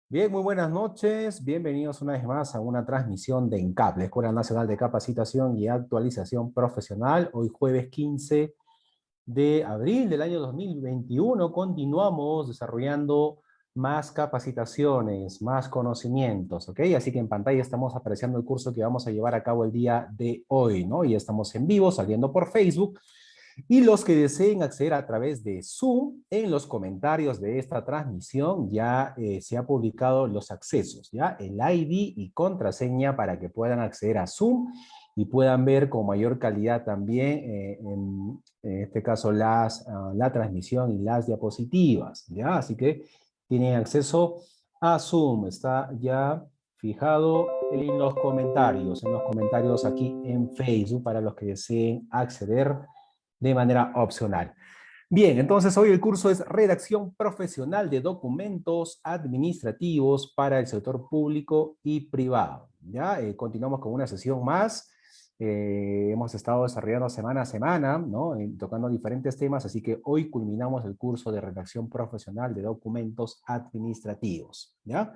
Bien, muy buenas noches. Bienvenidos una vez más a una transmisión de ENCAP, la Escuela Nacional de Capacitación y Actualización Profesional. Hoy jueves 15 de abril del año 2021 continuamos desarrollando más capacitaciones, más conocimientos, ¿ok? Así que en pantalla estamos apreciando el curso que vamos a llevar a cabo el día de hoy, ¿no? Y estamos en vivo, saliendo por Facebook. Y los que deseen acceder a través de Zoom, en los comentarios de esta transmisión ya se ha publicado los accesos, ya el ID y contraseña para que puedan acceder a Zoom y puedan ver con mayor calidad también, en este caso, la transmisión y las diapositivas, ¿ya? Así que tienen acceso a Zoom, está ya fijado en los comentarios aquí en Facebook para los que deseen acceder de manera opcional. Bien, entonces hoy el curso es Redacción Profesional de Documentos Administrativos para el sector público y privado. Ya, continuamos con una sesión más. Hemos estado desarrollando semana a semana, ¿no? Tocando diferentes temas, así que hoy culminamos el curso de Redacción Profesional de Documentos Administrativos. ¿Ya?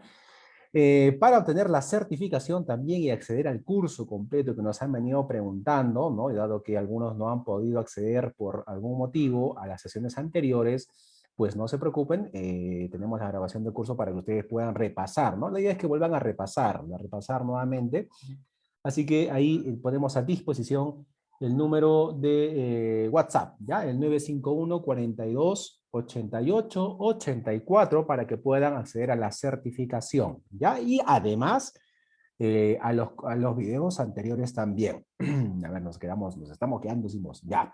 Para obtener la certificación también y acceder al curso completo que nos han venido preguntando, ¿no? Y dado que algunos no han podido acceder por algún motivo a las sesiones anteriores, pues no se preocupen, tenemos la grabación del curso para que ustedes puedan repasar, ¿no? La idea es que vuelvan a repasar nuevamente. Así que ahí ponemos a disposición el número de WhatsApp, ¿ya? El 951 42 88 84 para que puedan acceder a la certificación, ¿ya? Y además a los videos anteriores también. A ver, nos estamos quedando sin voz. Ya,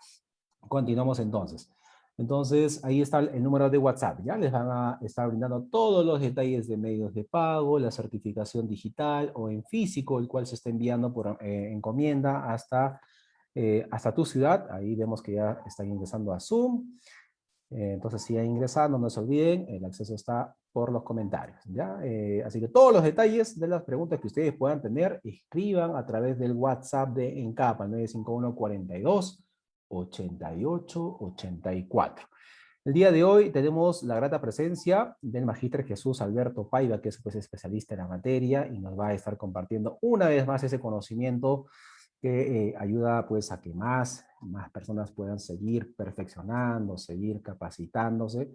continuamos entonces. Entonces, ahí está el número de WhatsApp. Ya les van a estar brindando todos los detalles de medios de pago, la certificación digital o en físico, el cual se está enviando por encomienda hasta tu ciudad. Ahí vemos que ya están ingresando a Zoom. Entonces sigan ingresando, no se olviden, el acceso está por los comentarios, ¿ya? Así que todos los detalles de las preguntas que ustedes puedan tener, escriban a través del WhatsApp de ENCAP al 951 42 88 84. El día de hoy tenemos la grata presencia del magíster Jesús Alberto Paiva, que es pues, especialista en la materia y nos va a estar compartiendo una vez más ese conocimiento que ayuda pues a que más personas puedan seguir perfeccionando, seguir capacitándose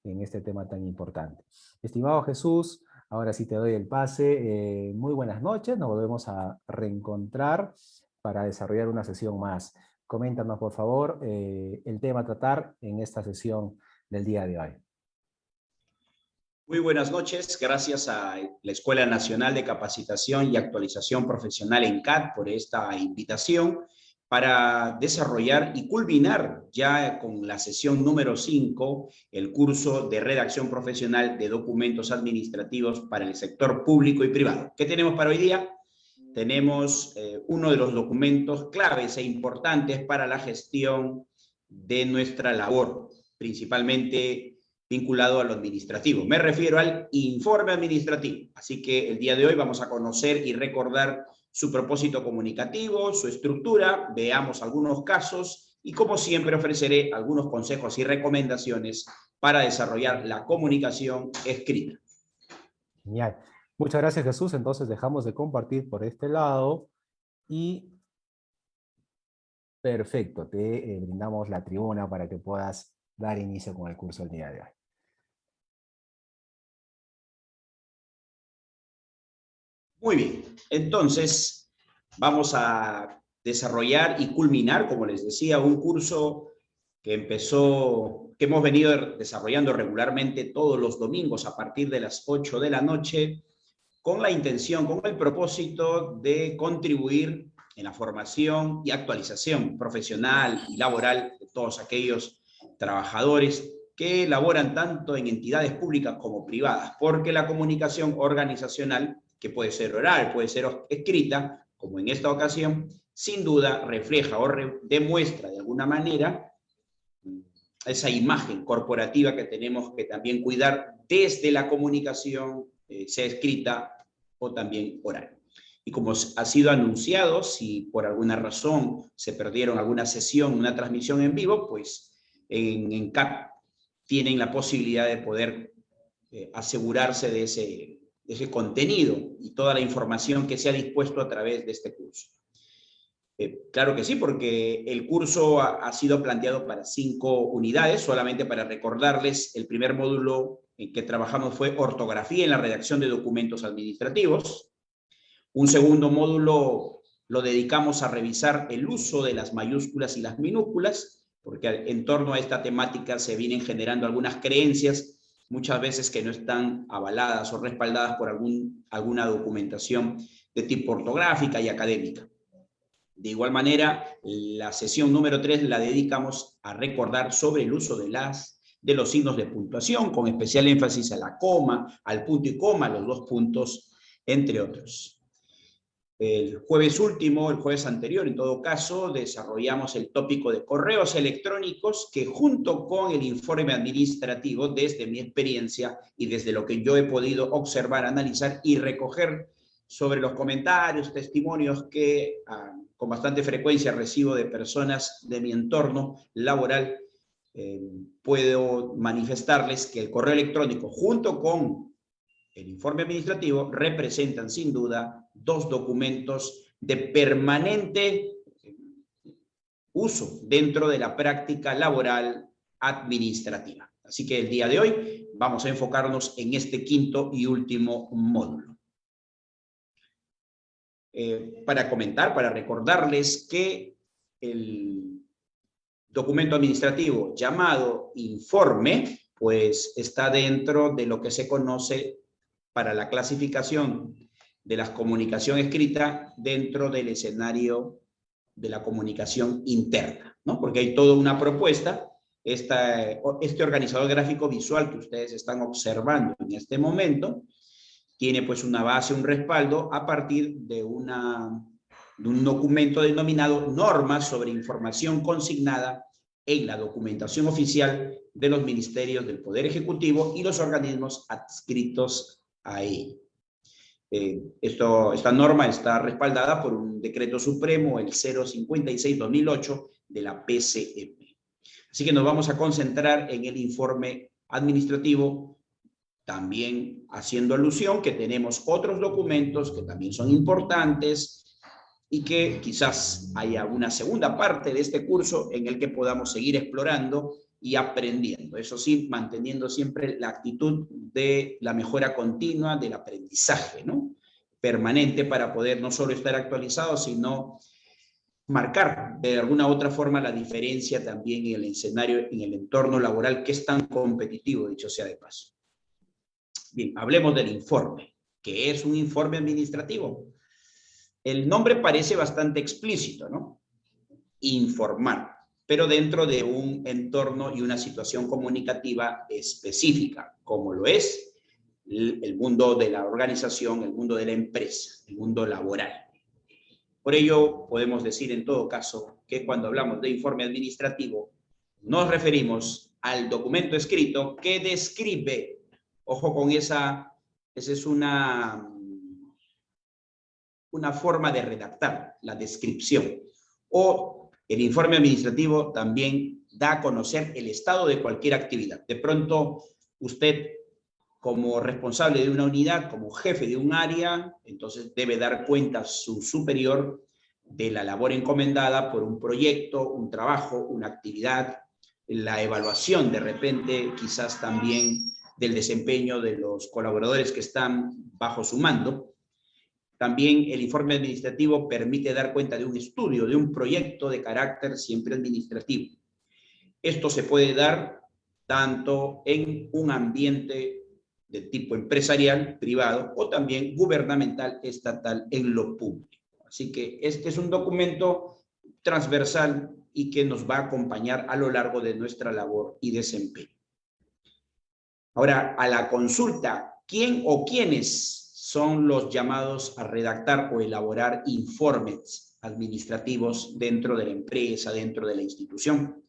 en este tema tan importante. Estimado Jesús, ahora sí te doy el pase. Muy buenas noches, nos volvemos a reencontrar para desarrollar una sesión más. Coméntanos, por favor, el tema a tratar en esta sesión del día de hoy. Muy buenas noches, gracias a la Escuela Nacional de Capacitación y Actualización Profesional ENCAP por esta invitación para desarrollar y culminar ya con la sesión número 5 el curso de redacción profesional de documentos administrativos para el sector público y privado. ¿Qué tenemos para hoy día? Tenemos uno de los documentos claves e importantes para la gestión de nuestra labor, principalmente vinculado a lo administrativo. Me refiero al informe administrativo. Así que el día de hoy vamos a conocer y recordar su propósito comunicativo, su estructura, veamos algunos casos y como siempre ofreceré algunos consejos y recomendaciones para desarrollar la comunicación escrita. Genial. Muchas gracias, Jesús. Entonces dejamos de compartir por este lado y perfecto, te brindamos la tribuna para que puedas dar inicio con el curso del día de hoy. Muy bien, entonces vamos a desarrollar y culminar, como les decía, un curso que hemos venido desarrollando regularmente todos los domingos a partir de las 8 de la noche, con la intención, con el propósito de contribuir en la formación y actualización profesional y laboral de todos aquellos trabajadores que laboran tanto en entidades públicas como privadas, porque la comunicación organizacional, que puede ser oral, puede ser escrita, como en esta ocasión, sin duda refleja o demuestra de alguna manera esa imagen corporativa que tenemos que también cuidar desde la comunicación, sea escrita o también oral. Y como ha sido anunciado, si por alguna razón se perdieron alguna sesión, una transmisión en vivo, pues en CAP tienen la posibilidad de poder asegurarse de ese contenido y toda la información que se ha dispuesto a través de este curso. Claro que sí, porque el curso ha sido planteado para 5 unidades. Solamente para recordarles, el primer módulo en que trabajamos fue ortografía en la redacción de documentos administrativos. Un segundo módulo lo dedicamos a revisar el uso de las mayúsculas y las minúsculas, porque en torno a esta temática se vienen generando algunas creencias, muchas veces que no están avaladas o respaldadas por alguna documentación de tipo ortográfica y académica. De igual manera, la sesión número 3 la dedicamos a recordar sobre el uso de los signos de puntuación, con especial énfasis a la coma, al punto y coma, los 2 puntos, entre otros. El jueves último, el jueves anterior, en todo caso, desarrollamos el tópico de correos electrónicos que, junto con el informe administrativo, desde mi experiencia y desde lo que yo he podido observar, analizar y recoger sobre los comentarios, testimonios que con bastante frecuencia recibo de personas de mi entorno laboral, puedo manifestarles que el correo electrónico, junto con el informe administrativo, representan sin duda 2 documentos de permanente uso dentro de la práctica laboral administrativa. Así que el día de hoy vamos a enfocarnos en este 5º y último módulo. Para comentar, para recordarles que el documento administrativo llamado informe, pues está dentro de lo que se conoce para la clasificación de la comunicación escrita dentro del escenario de la comunicación interna, ¿no? Porque hay toda una propuesta. Este organizador gráfico visual que ustedes están observando en este momento tiene pues una base, un respaldo a partir de un documento denominado Normas sobre Información Consignada en la Documentación Oficial de los Ministerios del Poder Ejecutivo y los organismos adscritos a él. Esta norma está respaldada por un decreto supremo, el 056-2008 de la PCM. Así que nos vamos a concentrar en el informe administrativo, también haciendo alusión que tenemos otros documentos que también son importantes y que quizás haya una segunda parte de este curso en el que podamos seguir explorando y aprendiendo. Eso sí, manteniendo siempre la actitud de la mejora continua, del aprendizaje, ¿no? Permanente, para poder no solo estar actualizados, sino marcar de alguna u otra forma la diferencia también en el escenario, en el entorno laboral que es tan competitivo, dicho sea de paso. Bien, hablemos del informe. ¿Qué es un informe administrativo? El nombre parece bastante explícito, ¿no? Informar, pero dentro de un entorno y una situación comunicativa específica, como lo es el mundo de la organización, el mundo de la empresa, el mundo laboral. Por ello, podemos decir en todo caso que cuando hablamos de informe administrativo, nos referimos al documento escrito que describe, ojo con esa es una forma de redactar, la descripción. O el informe administrativo también da a conocer el estado de cualquier actividad. De pronto, usted, como responsable de una unidad, como jefe de un área, entonces debe dar cuenta a su superior de la labor encomendada por un proyecto, un trabajo, una actividad, la evaluación de repente quizás también del desempeño de los colaboradores que están bajo su mando. También el informe administrativo permite dar cuenta de un estudio, de un proyecto de carácter siempre administrativo. Esto se puede dar tanto en un ambiente de tipo empresarial, privado, o también gubernamental, estatal, en lo público. Así que este es un documento transversal y que nos va a acompañar a lo largo de nuestra labor y desempeño. Ahora, a la consulta, ¿quién o quiénes son los llamados a redactar o elaborar informes administrativos dentro de la empresa, dentro de la institución?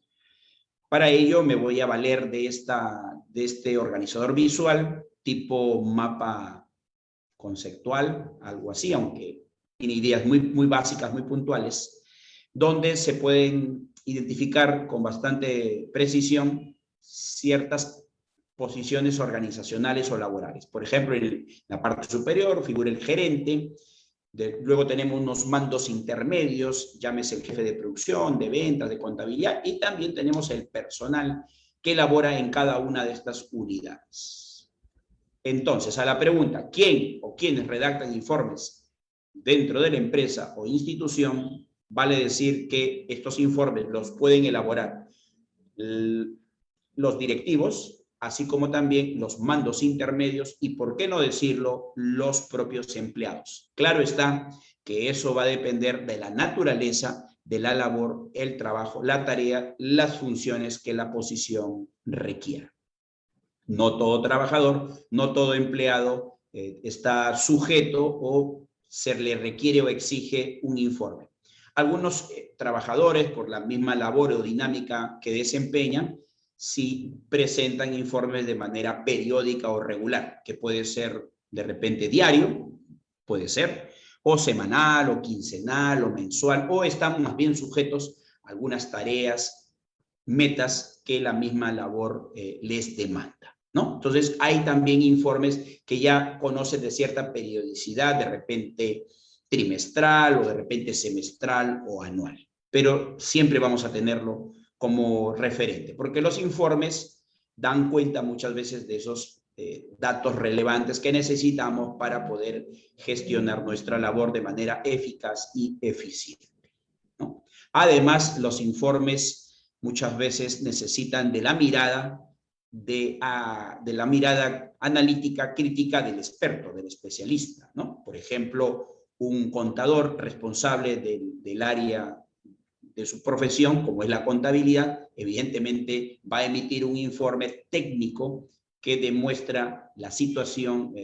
Para ello me voy a valer de este organizador visual tipo mapa conceptual, algo así, aunque tiene ideas muy básicas, muy puntuales, donde se pueden identificar con bastante precisión ciertas posiciones organizacionales o laborales. Por ejemplo, en la parte superior figura el gerente, luego tenemos unos mandos intermedios, llámese el jefe de producción, de ventas, de contabilidad, y también tenemos el personal que labora en cada una de estas unidades. Entonces, a la pregunta, ¿quién o quiénes redactan informes dentro de la empresa o institución? Vale decir que estos informes los pueden elaborar los directivos, así como también los mandos intermedios y, por qué no decirlo, los propios empleados. Claro está que eso va a depender de la naturaleza de la labor, el trabajo, la tarea, las funciones que la posición requiera. No todo trabajador, no todo empleado está sujeto o se le requiere o exige un informe. Algunos trabajadores, por la misma labor o dinámica que desempeñan, sí presentan informes de manera periódica o regular, que puede ser de repente diario, puede ser, o semanal, o quincenal, o mensual, o están más bien sujetos a algunas tareas, metas que la misma labor les demanda, ¿no? Entonces, hay también informes que ya conocen de cierta periodicidad, de repente trimestral, o de repente semestral o anual, pero siempre vamos a tenerlo como referente, porque los informes dan cuenta muchas veces de esos datos relevantes que necesitamos para poder gestionar nuestra labor de manera eficaz y eficiente, ¿no? Además, los informes muchas veces necesitan de la mirada, de la mirada analítica, crítica del experto, del especialista, ¿no? Por ejemplo, un contador responsable del área de su profesión, como es la contabilidad, evidentemente va a emitir un informe técnico que demuestra la situación,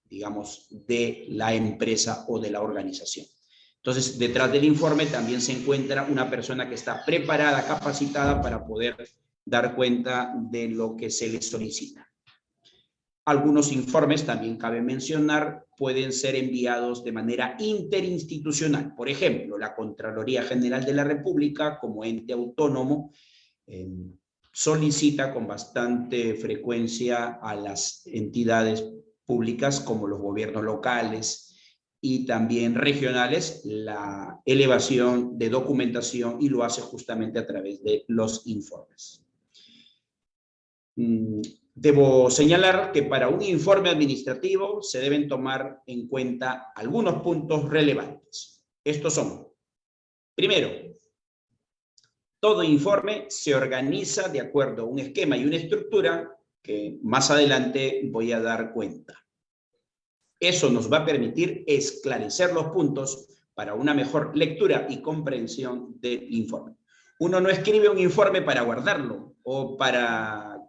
digamos, de la empresa o de la organización. Entonces, detrás del informe también se encuentra una persona que está preparada, capacitada para poder dar cuenta de lo que se le solicita. Algunos informes, también cabe mencionar, pueden ser enviados de manera interinstitucional. Por ejemplo, la Contraloría General de la República, como ente autónomo, solicita con bastante frecuencia a las entidades públicas, como los gobiernos locales y también regionales, la elevación de documentación, y lo hace justamente a través de los informes. Debo señalar que para un informe administrativo se deben tomar en cuenta algunos puntos relevantes. Estos son: primero, todo informe se organiza de acuerdo a un esquema y una estructura que más adelante voy a dar cuenta. Eso nos va a permitir esclarecer los puntos para una mejor lectura y comprensión del informe. Uno no escribe un informe para guardarlo o para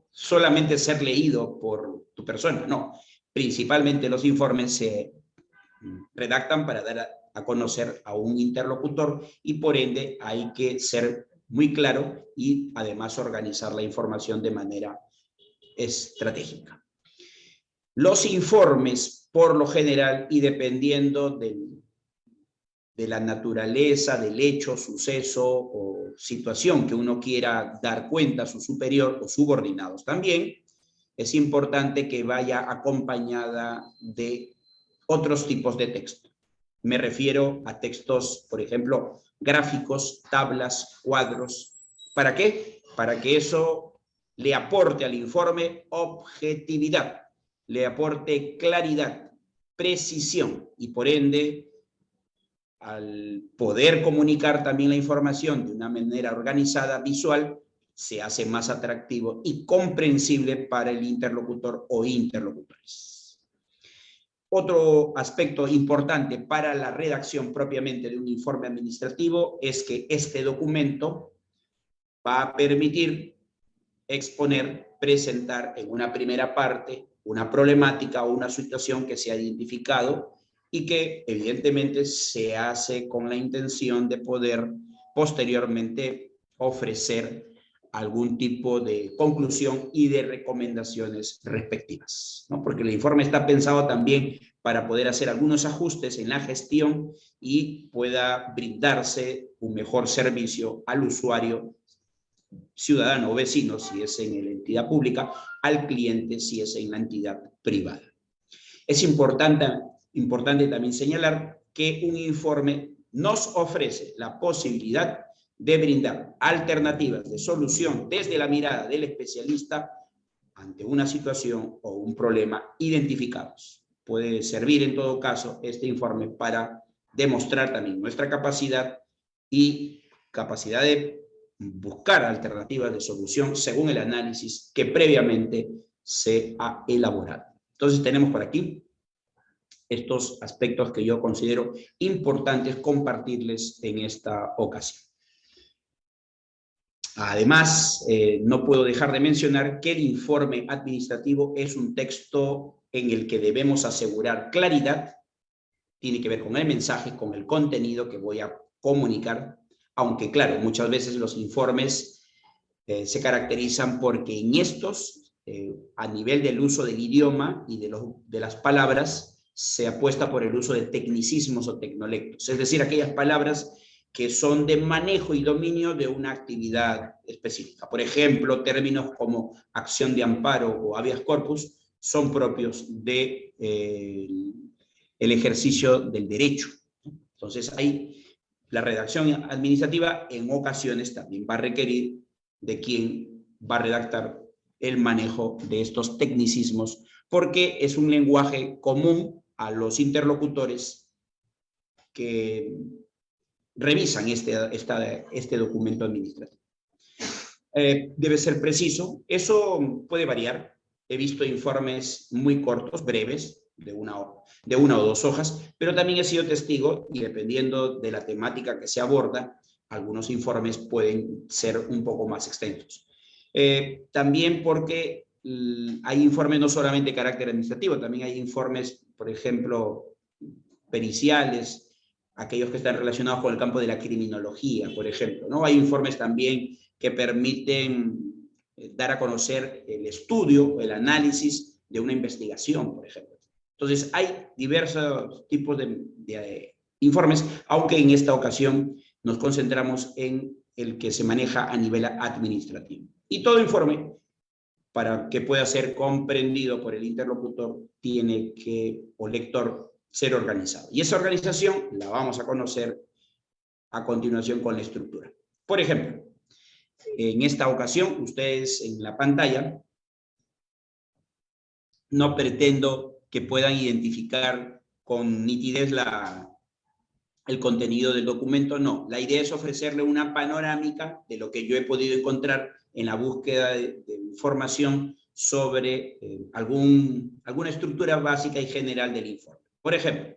solamente ser leído por tu persona, no. Principalmente los informes se redactan para dar a conocer a un interlocutor, y por ende hay que ser muy claro y además organizar la información de manera estratégica. Los informes, por lo general, y dependiendo de la naturaleza del hecho, suceso o situación que uno quiera dar cuenta a su superior o subordinados también, es importante que vaya acompañada de otros tipos de texto. Me refiero a textos, por ejemplo, gráficos, tablas, cuadros. ¿Para qué? Para que eso le aporte al informe objetividad, le aporte claridad, precisión, y por ende, al poder comunicar también la información de una manera organizada, visual, se hace más atractivo y comprensible para el interlocutor o interlocutores. Otro aspecto importante para la redacción propiamente de un informe administrativo es que este documento va a permitir exponer, presentar en una primera parte una problemática o una situación que se ha identificado y que evidentemente se hace con la intención de poder posteriormente ofrecer algún tipo de conclusión y de recomendaciones respectivas, ¿no? Porque el informe está pensado también para poder hacer algunos ajustes en la gestión y pueda brindarse un mejor servicio al usuario ciudadano o vecino, si es en la entidad pública, al cliente, si es en la entidad privada. Es importante también señalar que un informe nos ofrece la posibilidad de brindar alternativas de solución desde la mirada del especialista ante una situación o un problema identificados. Puede servir en todo caso este informe para demostrar también nuestra capacidad y capacidad de buscar alternativas de solución según el análisis que previamente se ha elaborado. Entonces tenemos por aquí estos aspectos que yo considero importantes compartirles en esta ocasión. Además, no puedo dejar de mencionar que el informe administrativo es un texto en el que debemos asegurar claridad, tiene que ver con el mensaje, con el contenido que voy a comunicar, aunque claro, muchas veces los informes se caracterizan porque en estos, a nivel del uso del idioma y de las palabras, se apuesta por el uso de tecnicismos o tecnolectos, es decir, aquellas palabras que son de manejo y dominio de una actividad específica. Por ejemplo, términos como acción de amparo o habeas corpus son propios de, el ejercicio del derecho. Entonces, la redacción administrativa en ocasiones también va a requerir de quien va a redactar el manejo de estos tecnicismos, porque es un lenguaje común a los interlocutores que revisan este documento administrativo. Debe ser preciso. Eso puede variar. He visto informes muy cortos, breves, de una o dos hojas, pero también he sido testigo, y dependiendo de la temática que se aborda, algunos informes pueden ser un poco más extensos. También porque hay informes no solamente de carácter administrativo, también hay informes, por ejemplo, periciales, aquellos que están relacionados con el campo de la criminología, por ejemplo, ¿no? Hay informes también que permiten dar a conocer el estudio, el análisis de una investigación, por ejemplo. Entonces, hay diversos tipos de informes, aunque en esta ocasión nos concentramos en el que se maneja a nivel administrativo. Y todo informe, para que pueda ser comprendido por el interlocutor, tiene que, o lector, ser organizado. Y esa organización la vamos a conocer a continuación con la estructura. Por ejemplo, en esta ocasión, ustedes en la pantalla, no pretendo que puedan identificar con nitidez el contenido del documento, no. La idea es ofrecerle una panorámica de lo que yo he podido encontrar en la búsqueda de información sobre alguna estructura básica y general del informe. Por ejemplo,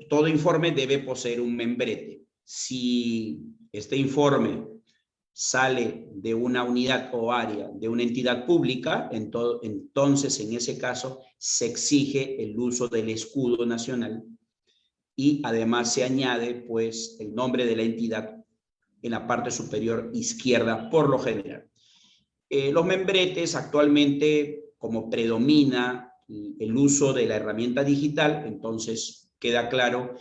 todo informe debe poseer un membrete. Si este informe sale de una unidad o área de una entidad pública, entonces en ese caso se exige el uso del escudo nacional y además se añade pues el nombre de la entidad en la parte superior izquierda por lo general. Los membretes actualmente, como predomina el uso de la herramienta digital, entonces queda claro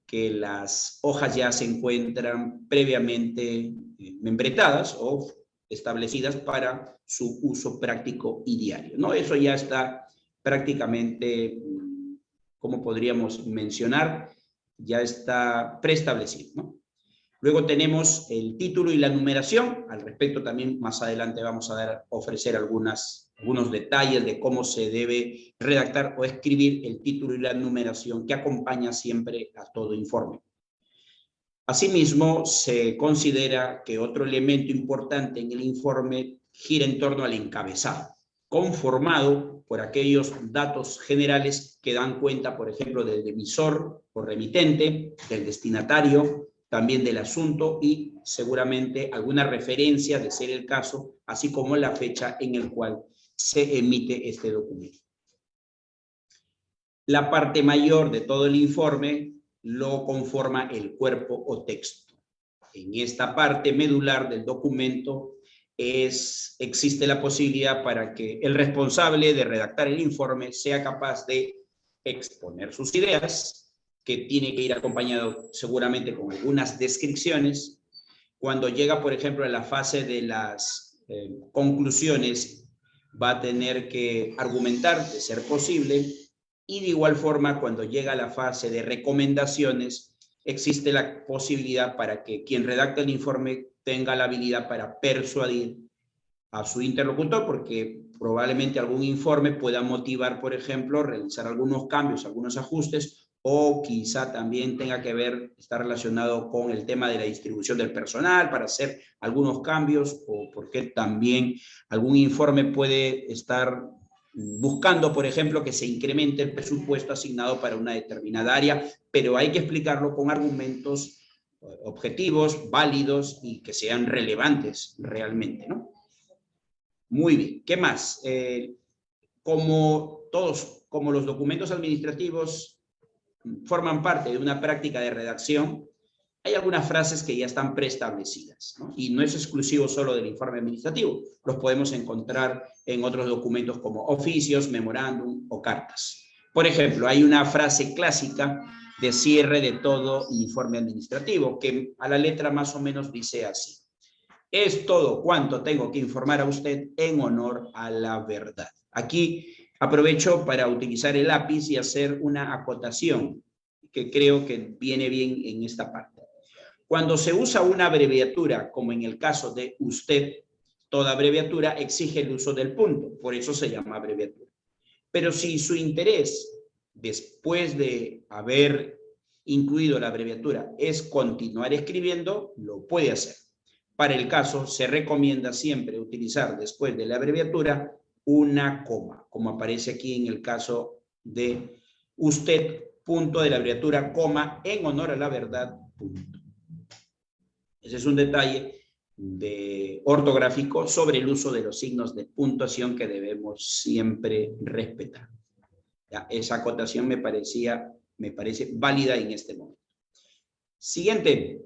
que las hojas ya se encuentran previamente membretadas o establecidas para su uso práctico y diario, ¿no? Eso ya está prácticamente, como podríamos mencionar, ya está preestablecido, ¿no? Luego tenemos el título y la numeración. Al respecto también más adelante vamos a ofrecer algunos detalles de cómo se debe redactar o escribir el título y la numeración que acompaña siempre a todo informe. Asimismo, se considera que otro elemento importante en el informe gira en torno al encabezado, conformado por aquellos datos generales que dan cuenta, por ejemplo, del emisor o remitente, del destinatario, también del asunto y seguramente alguna referencia, de ser el caso, así como la fecha en el cual se emite este documento. La parte mayor de todo el informe lo conforma el cuerpo o texto. En esta parte medular del documento existe la posibilidad para que el responsable de redactar el informe sea capaz de exponer sus ideas, que tiene que ir acompañado seguramente con algunas descripciones, Cuando llega, por ejemplo, a la fase de las conclusiones, va a tener que argumentar, de ser posible, y de igual forma, cuando llega a la fase de recomendaciones, existe la posibilidad para que quien redacta el informe tenga la habilidad para persuadir a su interlocutor, porque probablemente algún informe pueda motivar, por ejemplo, realizar algunos cambios, algunos ajustes, o quizá también tenga que ver, está relacionado con el tema de la distribución del personal para hacer algunos cambios, o porque también algún informe puede estar buscando, por ejemplo, que se incremente el presupuesto asignado para una determinada área, pero hay que explicarlo con argumentos objetivos, válidos y que sean relevantes realmente, ¿no? Muy bien, ¿qué más? Como los documentos administrativos forman parte de una práctica de redacción, hay algunas frases que ya están preestablecidas, ¿no? Y no es exclusivo solo del informe administrativo, los podemos encontrar en otros documentos como oficios, memorándum o cartas. Por ejemplo, hay una frase clásica de cierre de todo informe administrativo que a la letra más o menos dice así: es todo cuanto tengo que informar a usted en honor a la verdad. Aquí aprovecho para utilizar el lápiz y hacer una acotación que creo que viene bien en esta parte. Cuando se usa una abreviatura, como en el caso de usted, toda abreviatura exige el uso del punto, por eso se llama abreviatura. Pero si su interés, después de haber incluido la abreviatura, es continuar escribiendo, lo puede hacer. Para el caso, se recomienda siempre utilizar después de la abreviatura una coma, como aparece aquí en el caso de usted, punto de la abreviatura, coma, en honor a la verdad, punto. Ese es un detalle ortográfico sobre el uso de los signos de puntuación que debemos siempre respetar. Ya, esa acotación me parece válida en este momento. Siguiente,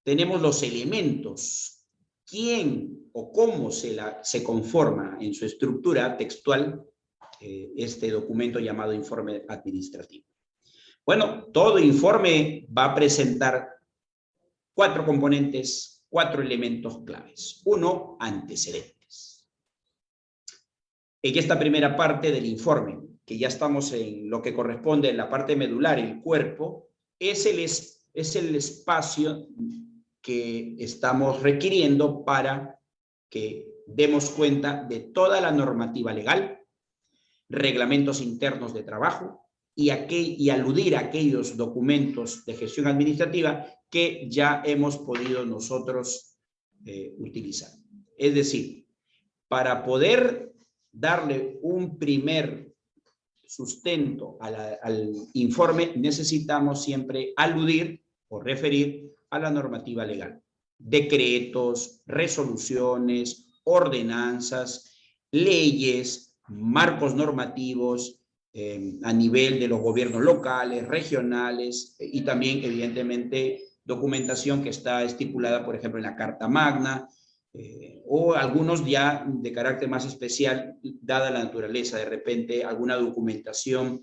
tenemos los elementos. ¿Quién o cómo se conforma en su estructura textual este documento llamado informe administrativo? Bueno, todo informe va a presentar 4 componentes, 4 elementos claves. 1, antecedentes. En esta primera parte del informe, que ya estamos en lo que corresponde en la parte medular, el cuerpo, es el espacio que estamos requiriendo para que demos cuenta de toda la normativa legal, reglamentos internos de trabajo y aludir a aquellos documentos de gestión administrativa que ya hemos podido nosotros utilizar. Es decir, para poder darle un primer sustento al informe, necesitamos siempre aludir o referir a la normativa legal. Decretos, resoluciones, ordenanzas, leyes, marcos normativos a nivel de los gobiernos locales, regionales y también, evidentemente, documentación que está estipulada, por ejemplo, en la Carta Magna, o algunos ya de carácter más especial, dada la naturaleza, de repente alguna documentación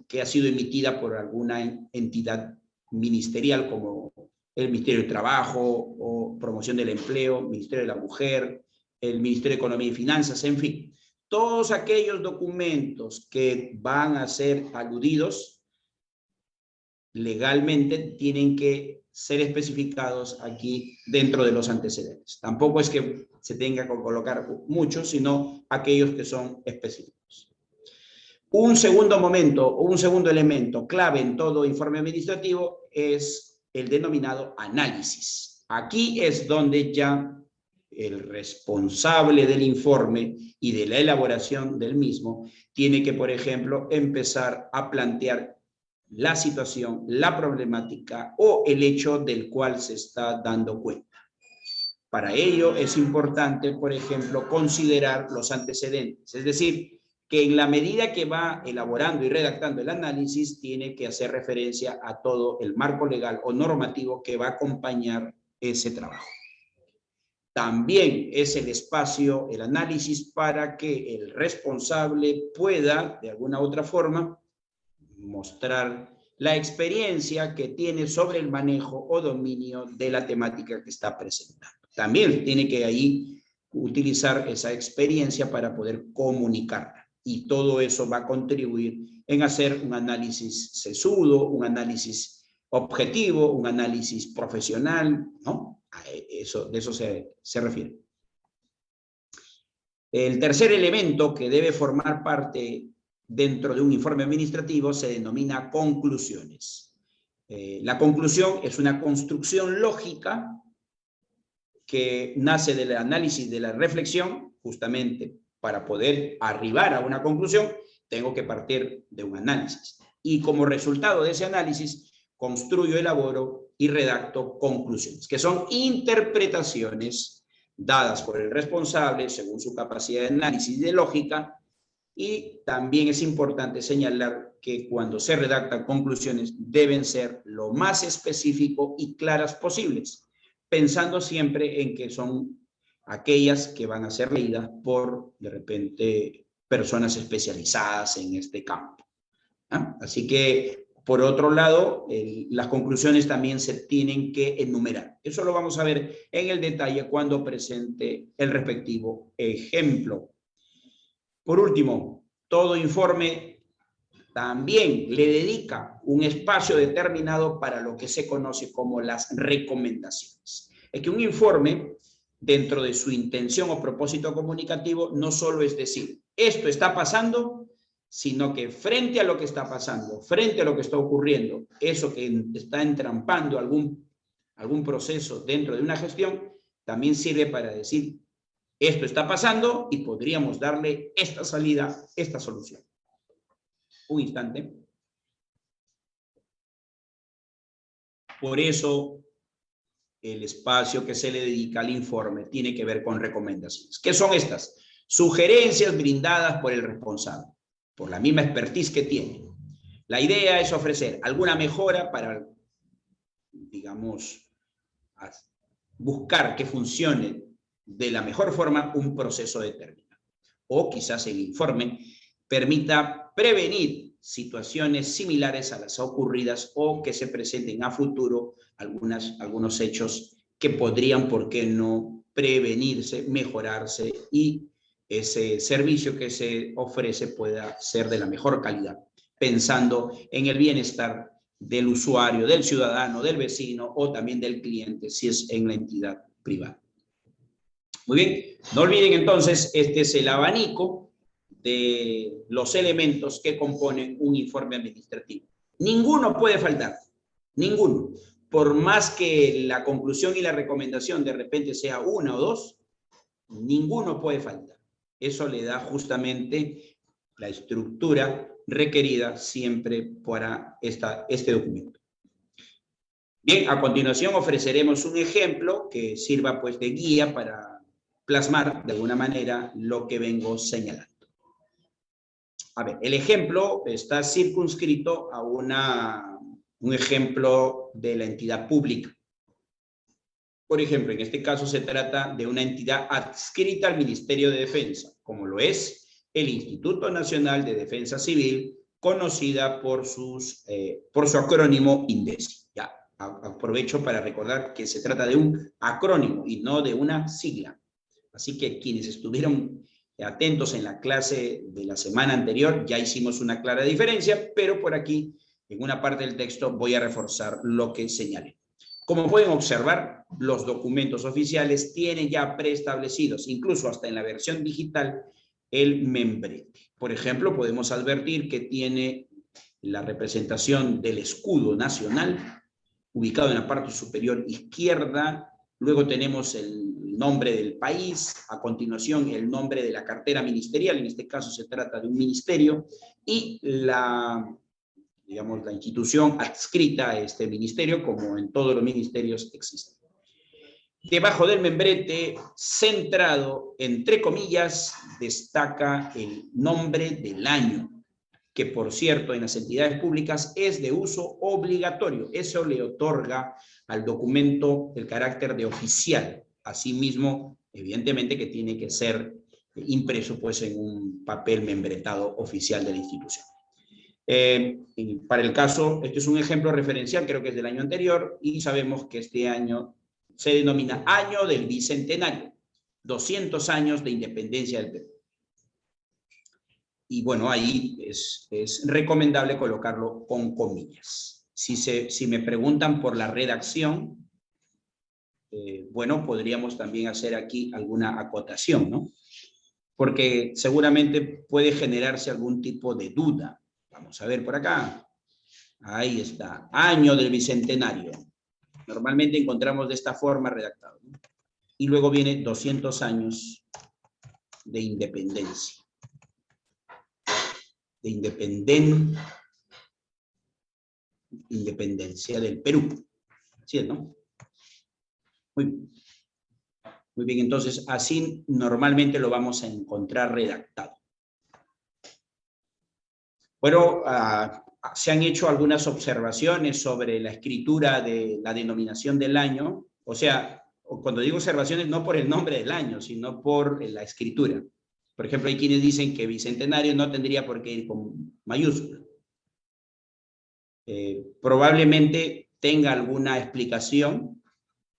que ha sido emitida por alguna entidad ministerial como el Ministerio del Trabajo o Promoción del Empleo, Ministerio de la Mujer, el Ministerio de Economía y Finanzas, en fin. Todos aquellos documentos que van a ser aludidos legalmente tienen que ser especificados aquí dentro de los antecedentes. Tampoco es que se tenga que colocar muchos, sino aquellos que son específicos. Un segundo momento, o un segundo elemento clave en todo informe administrativo es el denominado análisis. Aquí es donde ya el responsable del informe y de la elaboración del mismo tiene que, por ejemplo, empezar a plantear la situación, la problemática o el hecho del cual se está dando cuenta. Para ello es importante, por ejemplo, considerar los antecedentes, es decir, que en la medida que va elaborando y redactando el análisis, tiene que hacer referencia a todo el marco legal o normativo que va a acompañar ese trabajo. También es el espacio, el análisis, para que el responsable pueda, de alguna u otra forma, mostrar la experiencia que tiene sobre el manejo o dominio de la temática que está presentando. También tiene que ahí utilizar esa experiencia para poder comunicarla. Y todo eso va a contribuir en hacer un análisis sesudo, un análisis objetivo, un análisis profesional, ¿no? De eso se refiere. El tercer elemento que debe formar parte dentro de un informe administrativo se denomina conclusiones. La conclusión es una construcción lógica que nace del análisis, de la reflexión. Justamente para poder arribar a una conclusión, tengo que partir de un análisis. Y como resultado de ese análisis, construyo, elaboro y redacto conclusiones, que son interpretaciones dadas por el responsable según su capacidad de análisis y de lógica. Y también es importante señalar que cuando se redactan conclusiones deben ser lo más específico y claras posibles, pensando siempre en que son aquellas que van a ser leídas por, de repente, personas especializadas en este campo. Así que, por otro lado, las conclusiones también se tienen que enumerar. Eso lo vamos a ver en el detalle cuando presente el respectivo ejemplo. Por último, todo informe también le dedica un espacio determinado para lo que se conoce como las recomendaciones. Es que un informe, dentro de su intención o propósito comunicativo, no solo es decir, esto está pasando, sino que frente a lo que está pasando, frente a lo que está ocurriendo, eso que está entrampando algún proceso dentro de una gestión, también sirve para decir, esto está pasando y podríamos darle esta salida, esta solución. Un instante. Por eso, el espacio que se le dedica al informe tiene que ver con recomendaciones. ¿Qué son estas? Sugerencias brindadas por el responsable, por la misma expertise que tiene. La idea es ofrecer alguna mejora para, digamos, buscar que funcione de la mejor forma un proceso determinado. O quizás el informe permita prevenir situaciones similares a las ocurridas o que se presenten a futuro algunos hechos que podrían, ¿por qué no?, prevenirse, mejorarse y ese servicio que se ofrece pueda ser de la mejor calidad, pensando en el bienestar del usuario, del ciudadano, del vecino o también del cliente, si es en la entidad privada. Muy bien, no olviden entonces, este es el abanico de los elementos que componen un informe administrativo. Ninguno puede faltar, ninguno. Por más que la conclusión y la recomendación de repente sea una o dos, ninguno puede faltar. Eso le da justamente la estructura requerida siempre para este documento. Bien, a continuación ofreceremos un ejemplo que sirva pues de guía para plasmar de alguna manera lo que vengo señalando. A ver, el ejemplo está circunscrito a un ejemplo de la entidad pública. Por ejemplo, en este caso se trata de una entidad adscrita al Ministerio de Defensa, como lo es el Instituto Nacional de Defensa Civil, conocida por su acrónimo INDECI. Ya, aprovecho para recordar que se trata de un acrónimo y no de una sigla. Así que quienes estuvieron atentos en la clase de la semana anterior, ya hicimos una clara diferencia, pero por aquí, en una parte del texto, voy a reforzar lo que señalé. Como pueden observar, los documentos oficiales tienen ya preestablecidos, incluso hasta en la versión digital, el membrete. Por ejemplo, podemos advertir que tiene la representación del escudo nacional, ubicado en la parte superior izquierda. Luego tenemos el nombre del país, a continuación el nombre de la cartera ministerial, en este caso se trata de un ministerio, y la institución adscrita a este ministerio, como en todos los ministerios existe. Debajo del membrete, centrado entre comillas, destaca el nombre del año, que por cierto en las entidades públicas es de uso obligatorio. Eso le otorga al documento el carácter de oficial. Asimismo, evidentemente que tiene que ser impreso pues en un papel membretado oficial de la institución. Y para el caso, este es un ejemplo referencial, creo que es del año anterior, y sabemos que este año se denomina Año del Bicentenario, 200 años de independencia del Perú. Y bueno, ahí es recomendable colocarlo con comillas. Si me preguntan por la redacción, bueno, podríamos también hacer aquí alguna acotación, ¿no? Porque seguramente puede generarse algún tipo de duda. Vamos a ver por acá. Ahí está. Año del Bicentenario. Normalmente encontramos de esta forma redactado, ¿no? Y luego viene 200 años de independencia. De independencia del Perú. ¿Sí, no? Muy bien, entonces así normalmente lo vamos a encontrar redactado. Bueno, se han hecho algunas observaciones sobre la escritura de la denominación del año. O sea, cuando digo observaciones, no por el nombre del año, sino por la escritura. Por ejemplo, hay quienes dicen que bicentenario no tendría por qué ir con mayúscula. Probablemente tenga alguna explicación,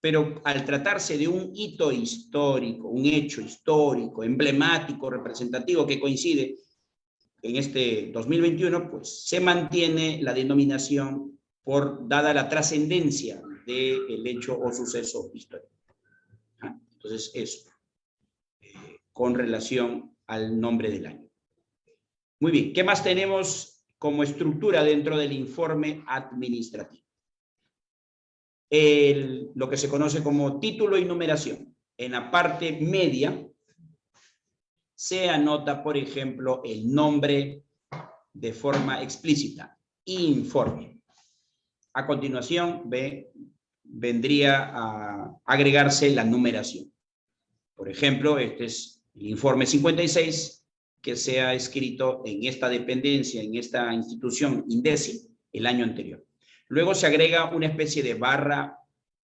pero al tratarse de un hito histórico, un hecho histórico, emblemático, representativo, que coincide en este 2021, pues se mantiene la denominación dada la trascendencia del hecho o suceso histórico. Entonces, eso, con relación al nombre del año. Muy bien, ¿qué más tenemos como estructura dentro del informe administrativo? Lo que se conoce como título y numeración. En la parte media se anota, por ejemplo, el nombre de forma explícita, informe. A continuación vendría a agregarse la numeración. Por ejemplo, este es el informe 56 que se ha escrito en esta dependencia, en esta institución INDECI, el año anterior. Luego se agrega una especie de barra,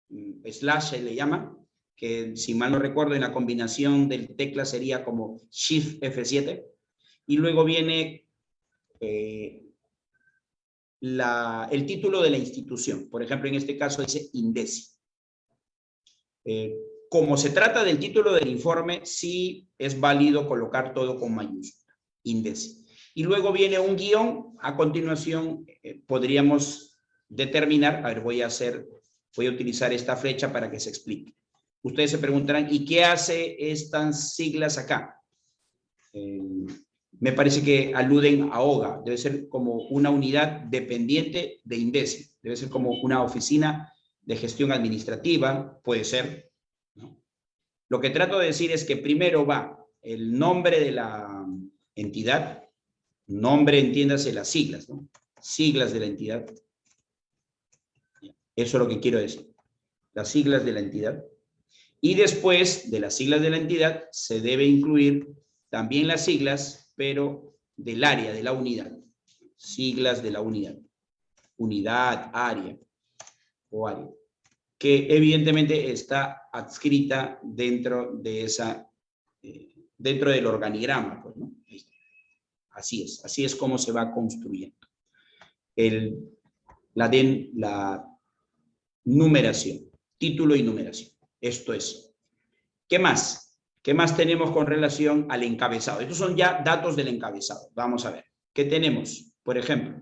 slash se le llama, que si mal no recuerdo en la combinación del tecla sería como Shift F7, y luego viene el título de la institución. Por ejemplo, en este caso dice INDECI. Como se trata del título del informe, sí es válido colocar todo con mayúscula, INDECI. Y luego viene un guión. A continuación podríamos determinar, a ver, voy a utilizar esta flecha para que se explique. Ustedes se preguntarán, ¿y qué hace estas siglas acá? Me parece que aluden a OGA, debe ser como una unidad dependiente de INDECI, debe ser como una oficina de gestión administrativa, puede ser, ¿no? Lo que trato de decir es que primero va el nombre de la entidad, nombre, entiéndase las siglas, ¿no? Siglas de la entidad. Eso es lo que quiero decir, las siglas de la entidad. Y después de las siglas de la entidad se debe incluir también las siglas, pero del área, de la unidad. Siglas de la unidad. Unidad, área o área. Que evidentemente está adscrita dentro de esa, dentro del organigrama, pues, ¿no? Así es como se va construyendo. La numeración, título y numeración. Esto es. ¿Qué más? ¿Qué más tenemos con relación al encabezado? Estos son ya datos del encabezado. Vamos a ver. ¿Qué tenemos? Por ejemplo,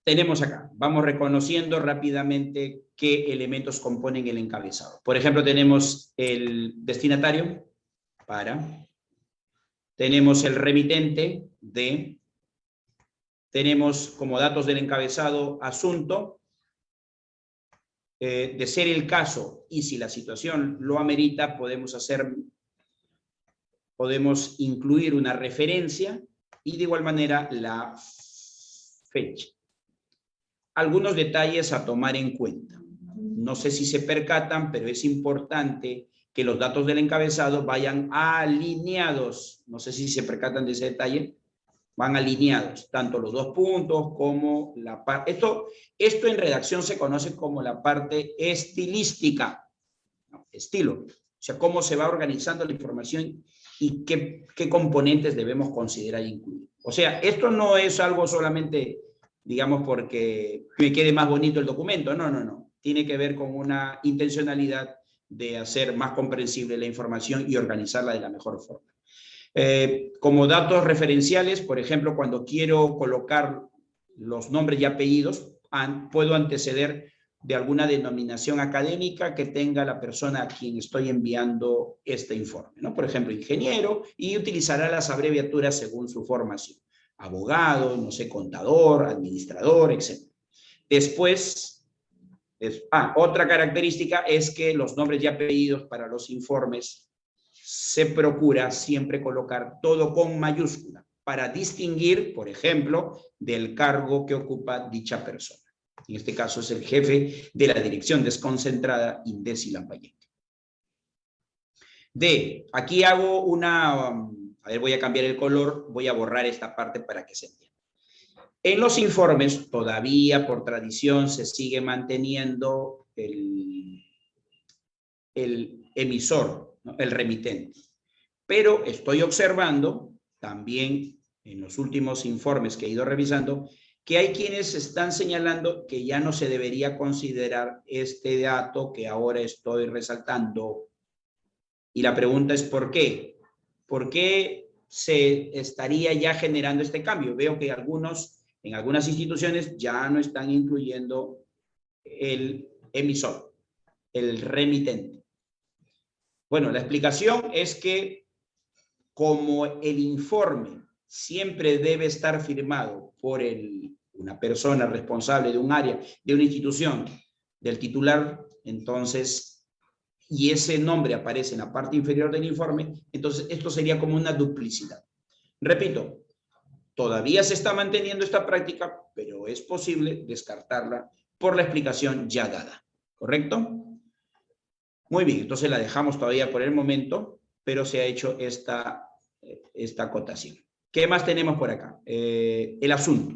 tenemos acá. Vamos reconociendo rápidamente qué elementos componen el encabezado. Por ejemplo, tenemos el destinatario, tenemos el remitente, tenemos como datos del encabezado asunto, de ser el caso y si la situación lo amerita, podemos incluir una referencia y de igual manera la fecha. Algunos detalles a tomar en cuenta. No sé si se percatan, pero es importante que los datos del encabezado vayan alineados. No sé si se percatan de ese detalle. Van alineados, tanto los dos puntos como la parte. Esto en redacción se conoce como la parte estilística. Estilo. O sea, cómo se va organizando la información y qué componentes debemos considerar incluir. O sea, esto no es algo solamente, digamos, porque me quede más bonito el documento. No, no, no. Tiene que ver con una intencionalidad de hacer más comprensible la información y organizarla de la mejor forma. Como datos referenciales, por ejemplo, cuando quiero colocar los nombres y apellidos, puedo anteceder de alguna denominación académica que tenga la persona a quien estoy enviando este informe, ¿no? Por ejemplo, ingeniero, y utilizará las abreviaturas según su formación. Abogado, no sé, contador, administrador, etc. Después, otra característica es que los nombres y apellidos para los informes se procura siempre colocar todo con mayúscula para distinguir, por ejemplo, del cargo que ocupa dicha persona. En este caso es el jefe de la dirección desconcentrada Indesi Lambayeque. Aquí hago una, a ver, voy a cambiar el color, voy a borrar esta parte para que se entienda. En los informes, todavía por tradición se sigue manteniendo el emisor, ¿no? El remitente. Pero estoy observando también en los últimos informes que he ido revisando que hay quienes están señalando que ya no se debería considerar este dato que ahora estoy resaltando. Y la pregunta es ¿por qué? ¿Por qué se estaría ya generando este cambio? Veo que en algunas instituciones ya no están incluyendo el emisor, el remitente. Bueno, la explicación es que como el informe siempre debe estar firmado por una persona responsable de un área, de una institución, del titular, entonces, y ese nombre aparece en la parte inferior del informe, entonces esto sería como una duplicidad. Repito, todavía se está manteniendo esta práctica, pero es posible descartarla por la explicación ya dada. ¿Correcto? Muy bien, entonces la dejamos todavía por el momento, pero se ha hecho esta acotación. ¿Qué más tenemos por acá? El asunto.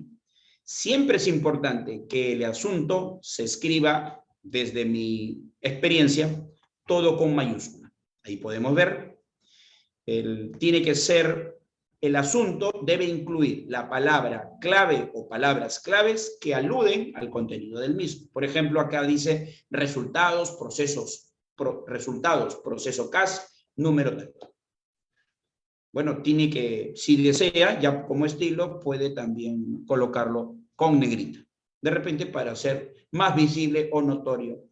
Siempre es importante que el asunto se escriba, desde mi experiencia, todo con mayúscula. Ahí podemos ver, tiene que ser, el asunto debe incluir la palabra clave o palabras claves que aluden al contenido del mismo. Por ejemplo, acá dice resultados, proceso CAS, número tal. Bueno, tiene que, si desea, ya como estilo, puede también colocarlo con negrita. De repente para hacer más visible o notorio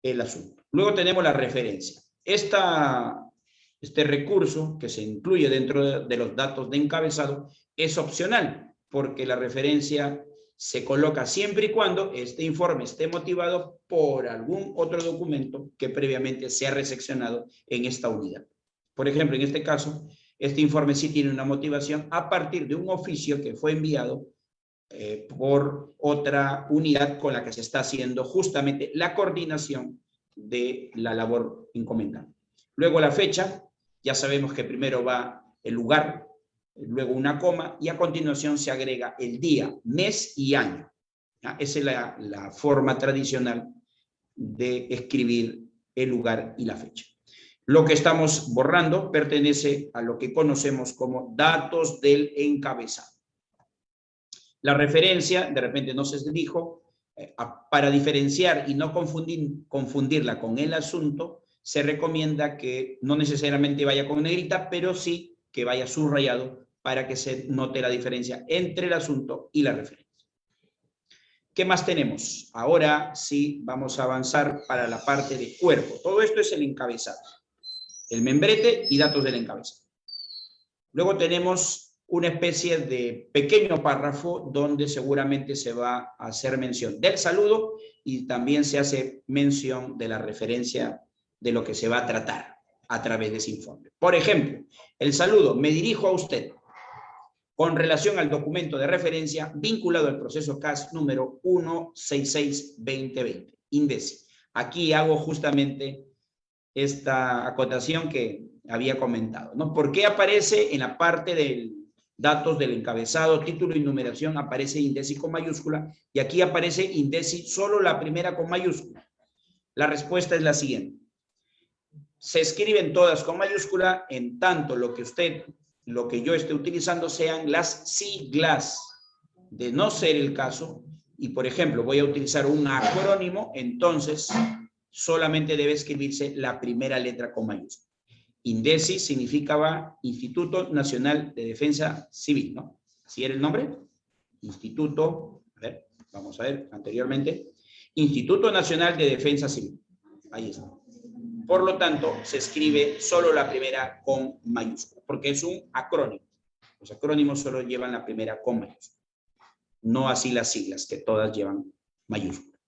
el asunto. Luego tenemos la referencia. Este recurso que se incluye dentro de los datos de encabezado es opcional, porque la referencia se coloca siempre y cuando este informe esté motivado por algún otro documento que previamente se ha reseccionado en esta unidad. Por ejemplo, en este caso, este informe sí tiene una motivación a partir de un oficio que fue enviado por otra unidad con la que se está haciendo justamente la coordinación de la labor encomendada. Luego la fecha, ya sabemos que primero va el lugar, luego una coma y a continuación se agrega el día, mes y año. ¿Ya? Esa es la forma tradicional de escribir el lugar y la fecha. Lo que estamos borrando pertenece a lo que conocemos como datos del encabezado. La referencia, de repente no se dijo, para diferenciar y no confundirla con el asunto, se recomienda que no necesariamente vaya con negrita, pero sí que vaya subrayado para que se note la diferencia entre el asunto y la referencia. ¿Qué más tenemos? Ahora sí vamos a avanzar para la parte de cuerpo. Todo esto es el encabezado, el membrete y datos del encabezado. Luego tenemos una especie de pequeño párrafo donde seguramente se va a hacer mención del saludo y también se hace mención de la referencia de lo que se va a tratar a través de ese informe. Por ejemplo, el saludo, me dirijo a usted con relación al documento de referencia vinculado al proceso CAS número 166-2020, INDESI. Aquí hago justamente esta acotación que había comentado, ¿no? ¿Por qué aparece en la parte del datos del encabezado, título y numeración, aparece INDESI con mayúscula y aquí aparece INDESI solo la primera con mayúscula? La respuesta es la siguiente. Se escriben todas con mayúscula en tanto lo que usted lo que yo esté utilizando sean las siglas. De no ser el caso, y por ejemplo voy a utilizar un acrónimo, entonces solamente debe escribirse la primera letra con mayúscula. INDECI significaba Instituto Nacional de Defensa Civil, ¿no? ¿Así era el nombre? Instituto, a ver, vamos a ver, anteriormente, Instituto Nacional de Defensa Civil. Ahí está. Por lo tanto, se escribe solo la primera con mayúscula, porque es un acrónimo. Los acrónimos solo llevan la primera con mayúscula. No así las siglas, que todas llevan mayúscula.